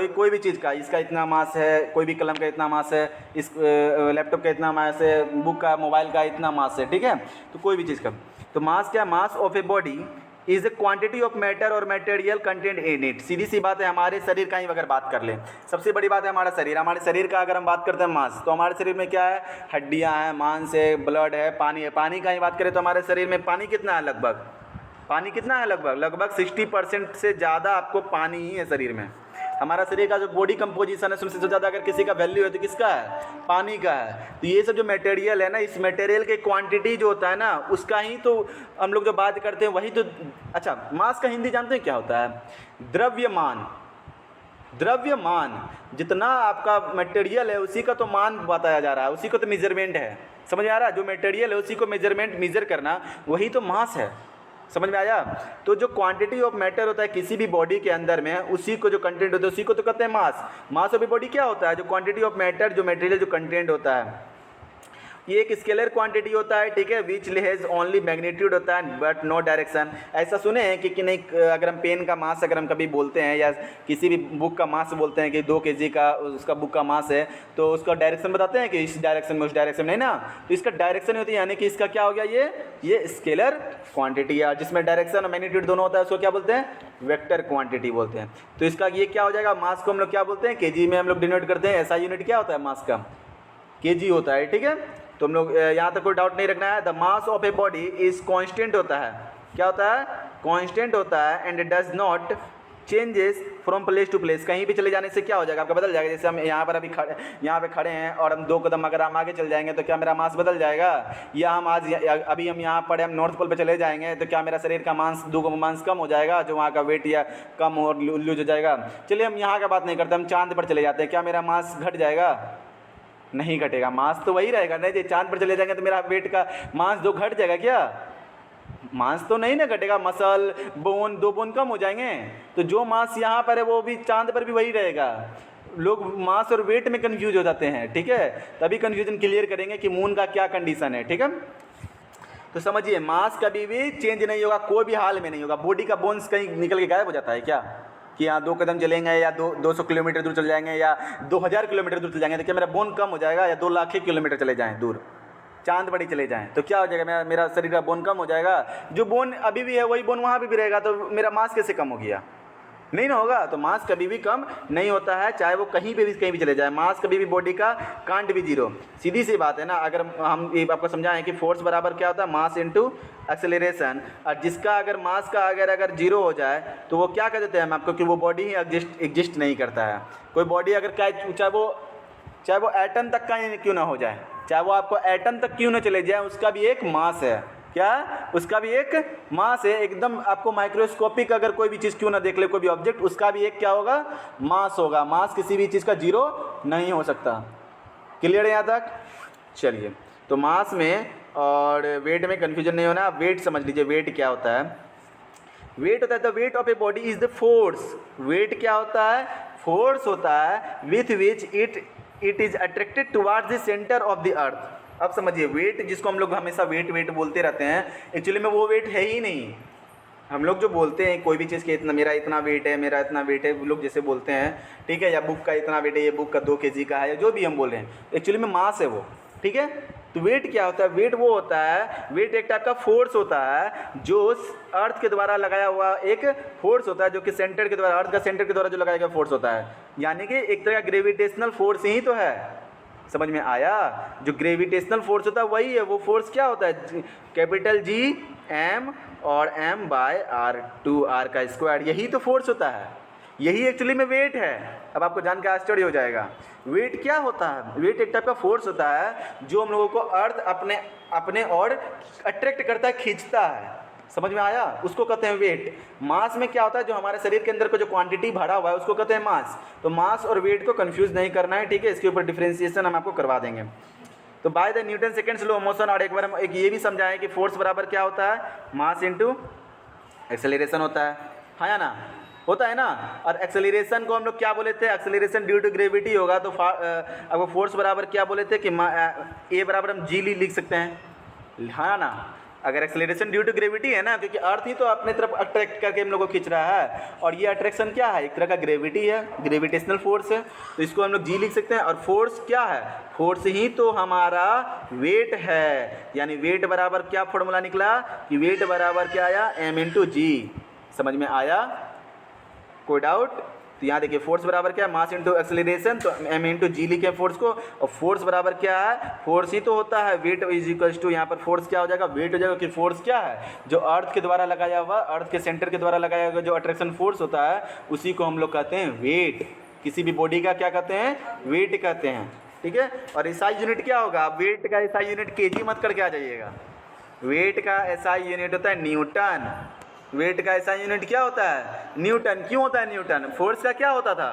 कोई भी चीज़ का, इसका इतना मास है, कोई भी कलम का इतना मास है, इस लैपटॉप का इतना मास है, बुक का, मोबाइल का इतना मास है, ठीक है। तो कोई भी चीज़ का, तो मास क्या, मास of a body is the quantity of matter और मटेरियल कंटेंट इन इट। सीधी सी बात है, हमारे शरीर का ही अगर बात कर लें, सबसे बड़ी बात है हमारा शरीर। हमारे शरीर का अगर हम बात करते हैं मास, तो हमारे शरीर में क्या है, हड्डियां हैं, मांस है, ब्लड है, पानी है। पानी का ही बात करें तो हमारे शरीर में पानी कितना है, पानी कितना है, लगभग 60% से ज़्यादा आपको पानी ही है शरीर में। हमारा शरीर का जो बॉडी कंपोजिशन है सबसे ज़्यादा अगर किसी का वैल्यू है तो किसका है, पानी का है। तो ये सब जो मटेरियल है ना, इस मटेरियल के क्वांटिटी जो होता है ना, उसका ही तो हम लोग जो बात करते हैं वही तो। अच्छा, मास का हिंदी जानते हैं क्या होता है, द्रव्यमान। जितना आपका मटेरियल है उसी का तो मान बताया जा रहा है, उसी को तो मेजरमेंट है, समझ में आ रहा है। जो मटेरियल है उसी को मेजर करना, वही तो मास है, समझ में आया। तो जो क्वांटिटी ऑफ मैटर होता है किसी भी बॉडी के अंदर में, उसी को जो कंटेंट होता है उसी को तो कहते हैं मास। मास ऑफ ए बॉडी क्या होता है, जो क्वांटिटी ऑफ मैटर, जो मटेरियल, जो कंटेंट होता है, ये एक स्केलर क्वांटिटी होता है, ठीक है। विच हैज़ ओनली मैग्नीट्यूड होता है बट नो डायरेक्शन। ऐसा सुने हैं कि नहीं, अगर हम पेन का मास अगर हम कभी बोलते हैं या किसी भी बुक का मास बोलते हैं कि 2 kg का उसका बुक का मास है, तो उसका डायरेक्शन बताते हैं कि इस डायरेक्शन में, उस डायरेक्शन में, नहीं ना। तो इसका डायरेक्शन होती है, यानी कि इसका क्या हो गया, ये स्केलर क्वांटिटी है, जिसमें डायरेक्शन और मैग्नीट्यूड दोनों होता है, उसको क्या बोलते हैं, वेक्टर क्वांटिटी बोलते हैं। तो इसका ये क्या हो जाएगा, मास को हम लोग क्या बोलते हैं, केजी में हम लोग डिनोट करते हैं। ऐसा यूनिट क्या होता है मास का, केजी होता है, ठीक है। तो हम लोग यहाँ तक कोई डाउट नहीं रखना है। The mass of a body is constant होता है, क्या होता है, कांस्टेंट होता है, and does not changes from place to place. कहीं भी चले जाने से क्या हो जाएगा, आपका बदल जाएगा। जैसे हम यहाँ पर अभी यहाँ पे खड़े हैं और हम 2 कदम अगर हम आगे चल जाएंगे तो क्या मेरा मास बदल जाएगा, या हम अभी हम यहाँ पड़े, हम नॉर्थ पोल पे चले जाएंगे तो क्या मेरा शरीर का मास 2 मास कम हो जाएगा, जो वहाँ का वेट या कम और लूज हो जाएगा। चलिए हम यहाँ का बात नहीं करते, हम चांद पर चले जाते हैं, क्या मेरा मास घट जाएगा, नहीं घटेगा, मास तो वही रहेगा। नहीं, चांद पर चले जाएंगे तो मेरा वेट का मास 2 घट जाएगा, क्या मास तो नहीं ना घटेगा, मसल बोन 2 बोन कम हो जाएंगे। तो जो मास यहाँ पर है वो भी चांद पर भी वही रहेगा। लोग मास और वेट में कंफ्यूज हो जाते हैं, ठीक है। तभी कंफ्यूजन क्लियर करेंगे कि मून का क्या कंडीशन है, ठीक है। तो समझिए, मास कभी भी चेंज नहीं होगा, कोई भी हाल में नहीं होगा। बॉडी का बोन्स कहीं निकल के गायब हो जाता है क्या, कि यहाँ 2 कदम चलेंगे या 200 किलोमीटर दूर चले जाएंगे या 2000 किलोमीटर दूर चले जाएंगे तो क्या मेरा बोन कम हो जाएगा, या 2 लाख किलोमीटर चले जाएं दूर, चांद बड़ी चले जाएं तो क्या हो जाएगा, मेरा शरीर का बोन कम हो जाएगा। जो बोन अभी भी है वही बोन वहाँ भी रहेगा, तो मेरा मास कैसे कम हो गया, नहीं ना होगा। तो मास कभी भी कम नहीं होता है, चाहे वो कहीं भी चले जाए। मास कभी भी बॉडी का कांट भी जीरो, सीधी सी बात है ना। अगर हम ये आपको समझाएं कि फोर्स बराबर क्या होता है, मास इनटू एक्सेलरेशन। और जिसका अगर मास का अगर जीरो हो जाए तो वो क्या कह देते हैं हम आपको, कि वो बॉडी ही एग्जिस्ट नहीं करता है। कोई बॉडी अगर क्या, चाहे वो एटम तक का ही क्यों ना हो जाए, चाहे वो आपको एटम तक क्यों ना चले जाए, उसका भी एक मास है, क्या, उसका भी एक मास है। एकदम आपको माइक्रोस्कोपिक अगर कोई भी चीज़ क्यों ना देख ले, कोई भी ऑब्जेक्ट, उसका भी एक क्या होगा, मास होगा। मास किसी भी चीज़ का जीरो नहीं हो सकता। क्लियर है यहाँ तक। चलिए, तो मास में और वेट में कन्फ्यूजन नहीं होना। वेट समझ लीजिए, वेट क्या होता है। वेट होता है the weight of a body is the force. Weight क्या होता है, फोर्स होता है with which it is attracted towards the centre of the earth. अब समझिए, वेट जिसको हम लोग हमेशा वेट बोलते रहते हैं, एक्चुअली में वो वेट है ही नहीं। हम लोग जो बोलते हैं कोई भी चीज़ के इतना मेरा इतना वेट है, मेरा इतना वेट है, वो लोग जैसे बोलते हैं, ठीक है, या बुक का इतना वेट है, ये बुक का 2 केजी का है, या जो भी हम बोल रहे हैं, एक्चुअली में मास है वो, ठीक है। तो वेट क्या होता है? वेट वो होता है, वेट एक टाइप का फोर्स होता है जो अर्थ के द्वारा लगाया हुआ एक फोर्स होता है, जो कि सेंटर के द्वारा, अर्थ का सेंटर के द्वारा जो लगाया गया फोर्स होता है, यानी कि एक तरह का ग्रेविटेशनल फोर्स ही तो है। समझ में आया? जो ग्रेविटेशनल फोर्स होता है वही है। वो फोर्स क्या होता है? कैपिटल जी एम और एम बाय आर, 2r का स्क्वायर, यही तो फोर्स होता है, यही एक्चुअली में वेट है। अब आपको जान के आश्चर्य हो जाएगा, वेट क्या होता है? वेट एक टाइप का फोर्स होता है जो हम लोगों को अर्थ अपने और अट्रैक्ट करता है, खींचता है। समझ में आया? उसको कहते हैं वेट। मास में क्या होता है? जो हमारे शरीर के अंदर का जो क्वांटिटी भरा हुआ है उसको कहते हैं मास। तो मास और वेट को कंफ्यूज नहीं करना है, ठीक है। इसके ऊपर डिफ्रेंसिएशन हम आपको करवा देंगे। तो by the Newton seconds law of motion, और एक बार हम एक ये भी समझाएं कि फोर्स बराबर क्या होता है? मास इंटू एक्सेलरेशन होता है, हाँ या ना? होता है ना। और एक्सेलरेशन को हम लोग क्या बोले थे? एक्सेलरेशन ड्यू टू ग्रेविटी होगा। तो अब फोर्स बराबर क्या बोले थे कि ए बराबर हम जी लिख सकते हैं, हाँ ना। अगर एक्सेलरेशन ड्यू टू ग्रेविटी है ना, क्योंकि अर्थ ही तो अपने तरफ अट्रैक्ट करके हम लोग को खींच रहा है, और ये अट्रैक्शन क्या है? एक तरह का ग्रेविटी है, ग्रेविटेशनल फोर्स है। तो इसको हम लोग जी लिख सकते हैं। और फोर्स क्या है? फोर्स ही तो हमारा वेट है। यानी वेट बराबर क्या फॉर्मूला निकला कि वेट बराबर क्या आया? एम इंटू जी। समझ में आया? कोई डाउट? तो यहाँ देखिए फोर्स बराबर क्या है? Mass into acceleration. तो एम इंटू जी लिखे फोर्स को, और फोर्स बराबर क्या है? फोर्स ही तो होता है वेट इज इक्वल टू, यहाँ पर फोर्स क्या हो जाएगा? वेट हो जाएगा। कि फोर्स क्या है? जो अर्थ के द्वारा लगाया हुआ, अर्थ के सेंटर के द्वारा लगाया हुआ जो अट्रैक्शन फोर्स होता है, उसी को हम लोग कहते हैं वेट। किसी भी बॉडी का क्या कहते हैं? वेट कहते हैं, ठीक है। और एसआई यूनिट क्या होगा? वेट का एसआई यूनिट केजी मत करके आ जाइएगा। वेट का एसआई यूनिट होता है न्यूटन। वेट का ऐसा यूनिट क्या होता है? न्यूटन। क्यों होता है न्यूटन? फोर्स का क्या होता था?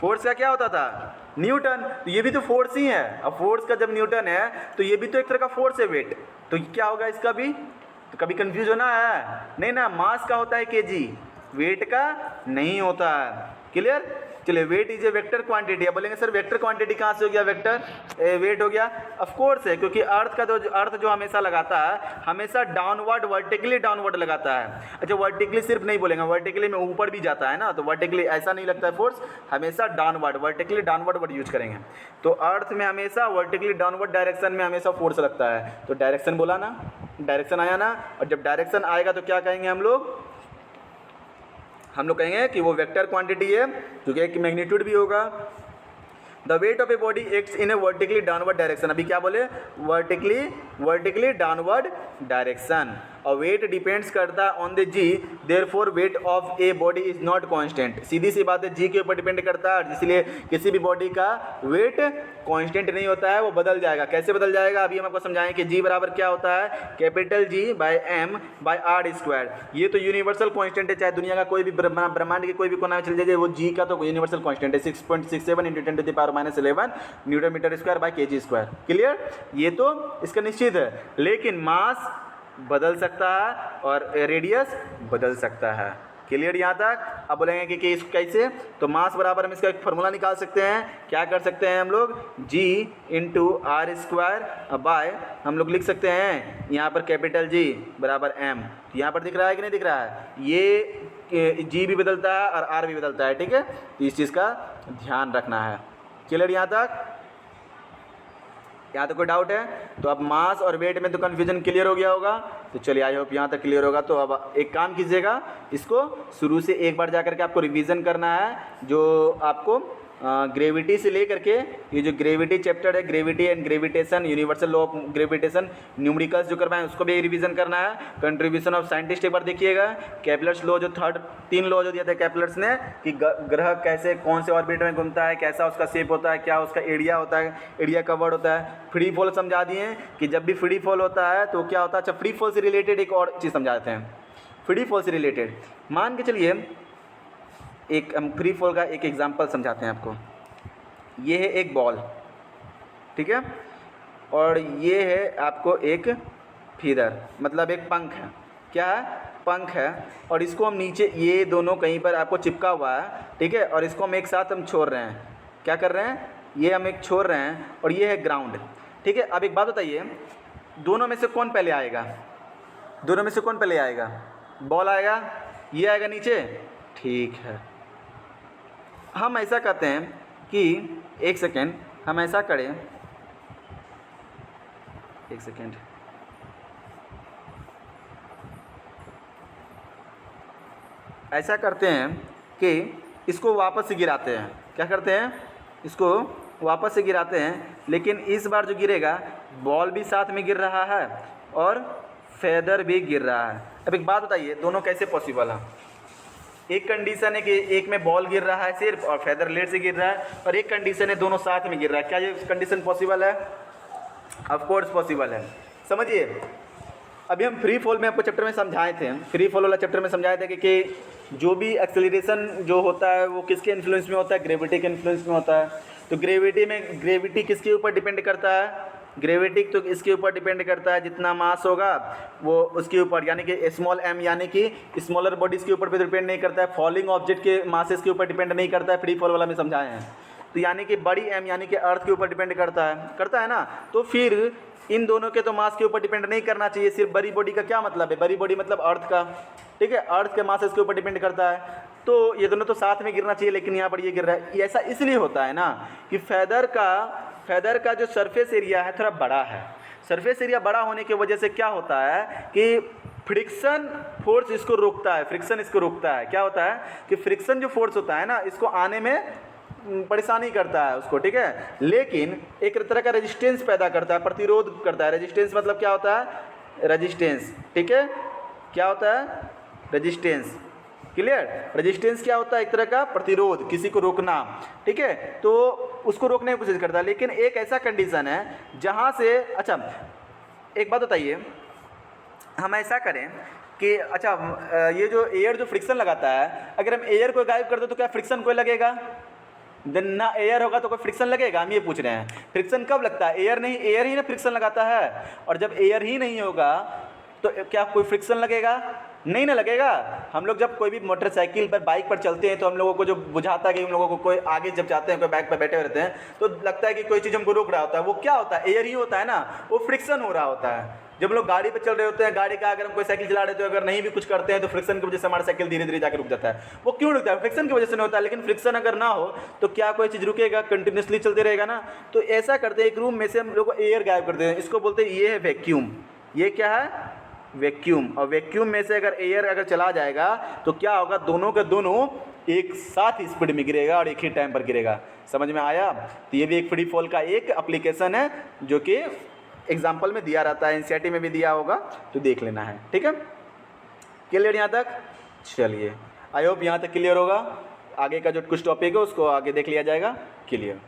फोर्स का क्या होता था? न्यूटन। तो ये भी तो फोर्स ही है। अब फोर्स का जब न्यूटन है तो ये भी तो एक तरह का फोर्स है, वेट। तो क्या होगा इसका भी? तो कभी कंफ्यूज होना है नहीं ना। मास का होता है केजी, वेट का नहीं होता है। क्लियर? चलिए, weight is a vector quantity. अब बोलेंगे सर वेक्टर क्वांटिटी कहाँ से हो गया? वेक्टर वेट हो गया। ऑफ कोर्स है, क्योंकि अर्थ जो हमेशा लगाता है, हमेशा डाउनवर्ड, वर्टिकली डाउनवर्ड लगाता है। अच्छा, वर्टिकली सिर्फ नहीं बोलेंगे, वर्टिकली में ऊपर भी जाता है ना। तो वर्टिकली ऐसा नहीं लगता है फोर्स, हमेशा downward, vertically downward word use करेंगे। तो अर्थ में हमेशा वर्टिकली डाउनवर्ड डायरेक्शन में हमेशा फोर्स लगता है। तो डायरेक्शन बोला ना, डायरेक्शन आया ना। और जब डायरेक्शन आएगा तो क्या कहेंगे हम लोग कहेंगे कि वो वेक्टर क्वांटिटी है, क्योंकि एक मैग्नीट्यूड भी होगा। The weight of a body acts in a vertically downward direction. अभी क्या बोले? Vertically downward direction. और वेट डिपेंड्स करता है on the g, therefore weight of a body is not constant. सीधी सी बात है, जी के ऊपर डिपेंड करता है, इसलिए किसी भी बॉडी का वेट कांस्टेंट नहीं होता है, वो बदल जाएगा। कैसे बदल जाएगा? अभी हम आपको समझाएं कि जी बराबर क्या होता है? Capital G by M by R square. ये तो यूनिवर्सल कांस्टेंट है, चाहे दुनिया का कोई भी ब्रह्मांड के कोई भी कोना में चल जाए, वो जी का तो यूनिवर्सल कांस्टेंट है। 6.67 × 10⁻⁻11 newton metre square by KG square. Clear? ये तो इसका निश्चित है। लेकिन मास बदल सकता है और रेडियस बदल सकता है। क्लियर यहाँ तक? अब बोलेंगे कि इसको कैसे? तो मास बराबर हम इसका एक फार्मूला निकाल सकते हैं। क्या कर सकते हैं हम लोग? जी इंटू आर स्क्वायर बाय, हम लोग लिख सकते हैं यहाँ पर कैपिटल जी बराबर एम। यहाँ पर दिख रहा है कि नहीं दिख रहा है? ये जी भी बदलता है और आर भी बदलता है, ठीक है। तो इस चीज़ का ध्यान रखना है। क्लियर यहाँ तक? यहाँ तो कोई डाउट है? तो अब मास और वेट में तो कन्फ्यूजन क्लियर हो गया होगा। तो चलिए, आई होप यहाँ तक क्लियर होगा। तो अब एक काम कीजिएगा, इसको शुरू से एक बार जा करके आपको रिवीजन करना है, जो आपको ग्रेविटी से लेकर के ये जो ग्रेविटी चैप्टर है, gravity and gravitation, universal law of gravitation, numericals जो करवाएं उसको भी रिवीजन करना है। कंट्रीब्यूशन ऑफ साइंटिस्ट एक बार देखिएगा। केपलर्स लॉ जो 3 लॉ जो दिया था केपलर्स ने, कि ग्रह कैसे कौन से ऑर्बिट में घूमता है, कैसा उसका शेप होता है, क्या उसका एरिया होता है, एरिया का वर्ड होता है। फ्री फॉल समझा दिए कि जब भी फ्री फॉल होता है तो क्या होता है। अच्छा, फ्री फॉल से रिलेटेड एक और चीज़ समझा देते हैं। फ्री फॉल से रिलेटेड मान के चलिए, एक हम फ्री फॉल का एक एग्जांपल समझाते हैं आपको। ये है एक बॉल, ठीक है, और ये है आपको एक फीदर, मतलब एक पंख है। क्या है? पंख है। और इसको हम नीचे, ये दोनों कहीं पर आपको चिपका हुआ है, ठीक है, और इसको हम एक साथ हम छोड़ रहे हैं। क्या कर रहे हैं? ये हम एक छोड़ रहे हैं, और ये है ग्राउंड, ठीक है। अब एक बात बताइए, दोनों में से कौन पहले आएगा? दोनों में से कौन पहले आएगा? बॉल आएगा, ये आएगा नीचे, ठीक है। हम ऐसा करते हैं कि एक सेकेंड, हम ऐसा करें, एक सेकेंड, ऐसा करते हैं कि इसको वापस से गिराते हैं। क्या करते हैं? इसको वापस से गिराते हैं, लेकिन इस बार जो गिरेगा बॉल भी साथ में गिर रहा है और फेदर भी गिर रहा है। अब एक बात बताइए, दोनों कैसे पॉसिबल है? एक कंडीशन है कि एक में बॉल गिर रहा है सिर्फ और फेदर लेट से गिर रहा है, और एक कंडीशन है दोनों साथ में गिर रहा है। क्या ये कंडीशन पॉसिबल है? ऑफ कोर्स पॉसिबल है। समझिए, अभी हम फ्री फॉल में आपको चैप्टर में समझाए थे, फ्री फॉल वाला चैप्टर में समझाए थे कि जो भी एक्सेलरेशन जो होता है वो किसके इन्फ्लुएंस में होता है? ग्रेविटी के इन्फ्लुएंस में होता है। तो ग्रेविटी किसके ऊपर डिपेंड करता है? ग्रेविटी तो इसके ऊपर डिपेंड करता है, जितना मास होगा वो उसके ऊपर, यानी कि स्मॉल m, यानी कि स्मॉलर बॉडीज़ के ऊपर भी डिपेंड नहीं करता है, फॉलिंग ऑब्जेक्ट के मासेस के ऊपर डिपेंड नहीं करता है। फ्री फॉल वाला में समझाए हैं। तो यानी कि बड़ी m यानी कि अर्थ के ऊपर डिपेंड करता है ना। तो फिर इन दोनों के तो मास के ऊपर डिपेंड नहीं करना चाहिए। सिर्फ बड़ी बॉडी का क्या मतलब है? बड़ी बॉडी मतलब अर्थ का, ठीक है, अर्थ के मास इसके ऊपर डिपेंड करता है। तो ये दोनों तो साथ में गिरना चाहिए, लेकिन यहाँ पर ये गिर रहा है। ऐसा इसलिए होता है ना कि फेदर का जो सरफेस एरिया है थोड़ा बड़ा है। सरफेस एरिया बड़ा होने की वजह से क्या होता है कि फ्रिक्शन फोर्स इसको रोकता है, फ्रिक्शन इसको रोकता है। क्या होता है कि फ्रिक्शन जो फोर्स होता है ना, इसको आने में परेशानी करता है उसको, ठीक है, लेकिन एक तरह का रेजिस्टेंस पैदा करता है, प्रतिरोध करता है। रेजिस्टेंस मतलब क्या होता है? रेजिस्टेंस, ठीक है, क्या होता है? Resistance, clear? रेजिस्टेंस क्या होता है? एक तरह का प्रतिरोध, किसी को रोकना, ठीक है, तो उसको रोकने की कोशिश करता है। लेकिन एक ऐसा कंडीशन है जहाँ से, अच्छा एक बात बताइए, हम ऐसा करें कि अच्छा ये जो एयर जो फ्रिक्शन लगाता है, अगर हम एयर को गायब कर दो तो क्या फ्रिक्शन कोई लगेगा? देन ना एयर होगा तो कोई फ्रिक्शन लगेगा? हम ये पूछ रहे हैं। फ्रिक्शन कब लगता है? एयर ही ना फ्रिक्शन लगाता है। और जब एयर ही नहीं होगा तो क्या कोई फ्रिक्शन लगेगा? नहीं ना लगेगा। हम लोग जब कोई भी मोटरसाइकिल पर, बाइक पर चलते हैं तो हम लोगों को जो बुझाता है कि हम लोगों को कोई आगे जब जाते हैं, कोई बाइक पर बैठे रहते हैं तो लगता है कि कोई चीज़ हमको रोक रहा होता है। वो क्या होता है? एयर ही होता है ना, वो फ्रिक्शन हो रहा होता है। जब हम लोग गाड़ी पर चल रहे होते हैं, गाड़ी का अगर हम कोई साइकिल चला रहे हो, अगर नहीं भी कुछ करते हैं तो फ्रिक्शन की वजह से हमारा साइकिल धीरे धीरे जाकर रुक जाता है। वो क्यों रुकता है? फ्रिक्शन की वजह से नहीं होता है। लेकिन फ्रिक्शन अगर ना हो तो क्या कोई चीज़ रुकेगा? कंटिन्यूसली चलते रहेगा ना। तो ऐसा करते हैं, एक रूम में से हम लोग को एयर गायब करते हैं, इसको बोलते हैं ये है वैक्यूम। ये क्या है? वैक्यूम। और वैक्यूम में से अगर एयर अगर चला जाएगा तो क्या होगा? दोनों के दोनों एक साथ स्पीड में गिरेगा और एक ही टाइम पर गिरेगा। समझ में आया? तो ये भी एक फ्री फॉल का एक एप्लीकेशन है जो कि एग्जाम्पल में दिया रहता है, एनसीईआरटी में भी दिया होगा, तो देख लेना है। ठीक है, क्लियर यहाँ तक? चलिए, आई होप यहाँ तक क्लियर होगा। आगे का जो कुछ टॉपिक है उसको आगे देख लिया जाएगा। क्लियर।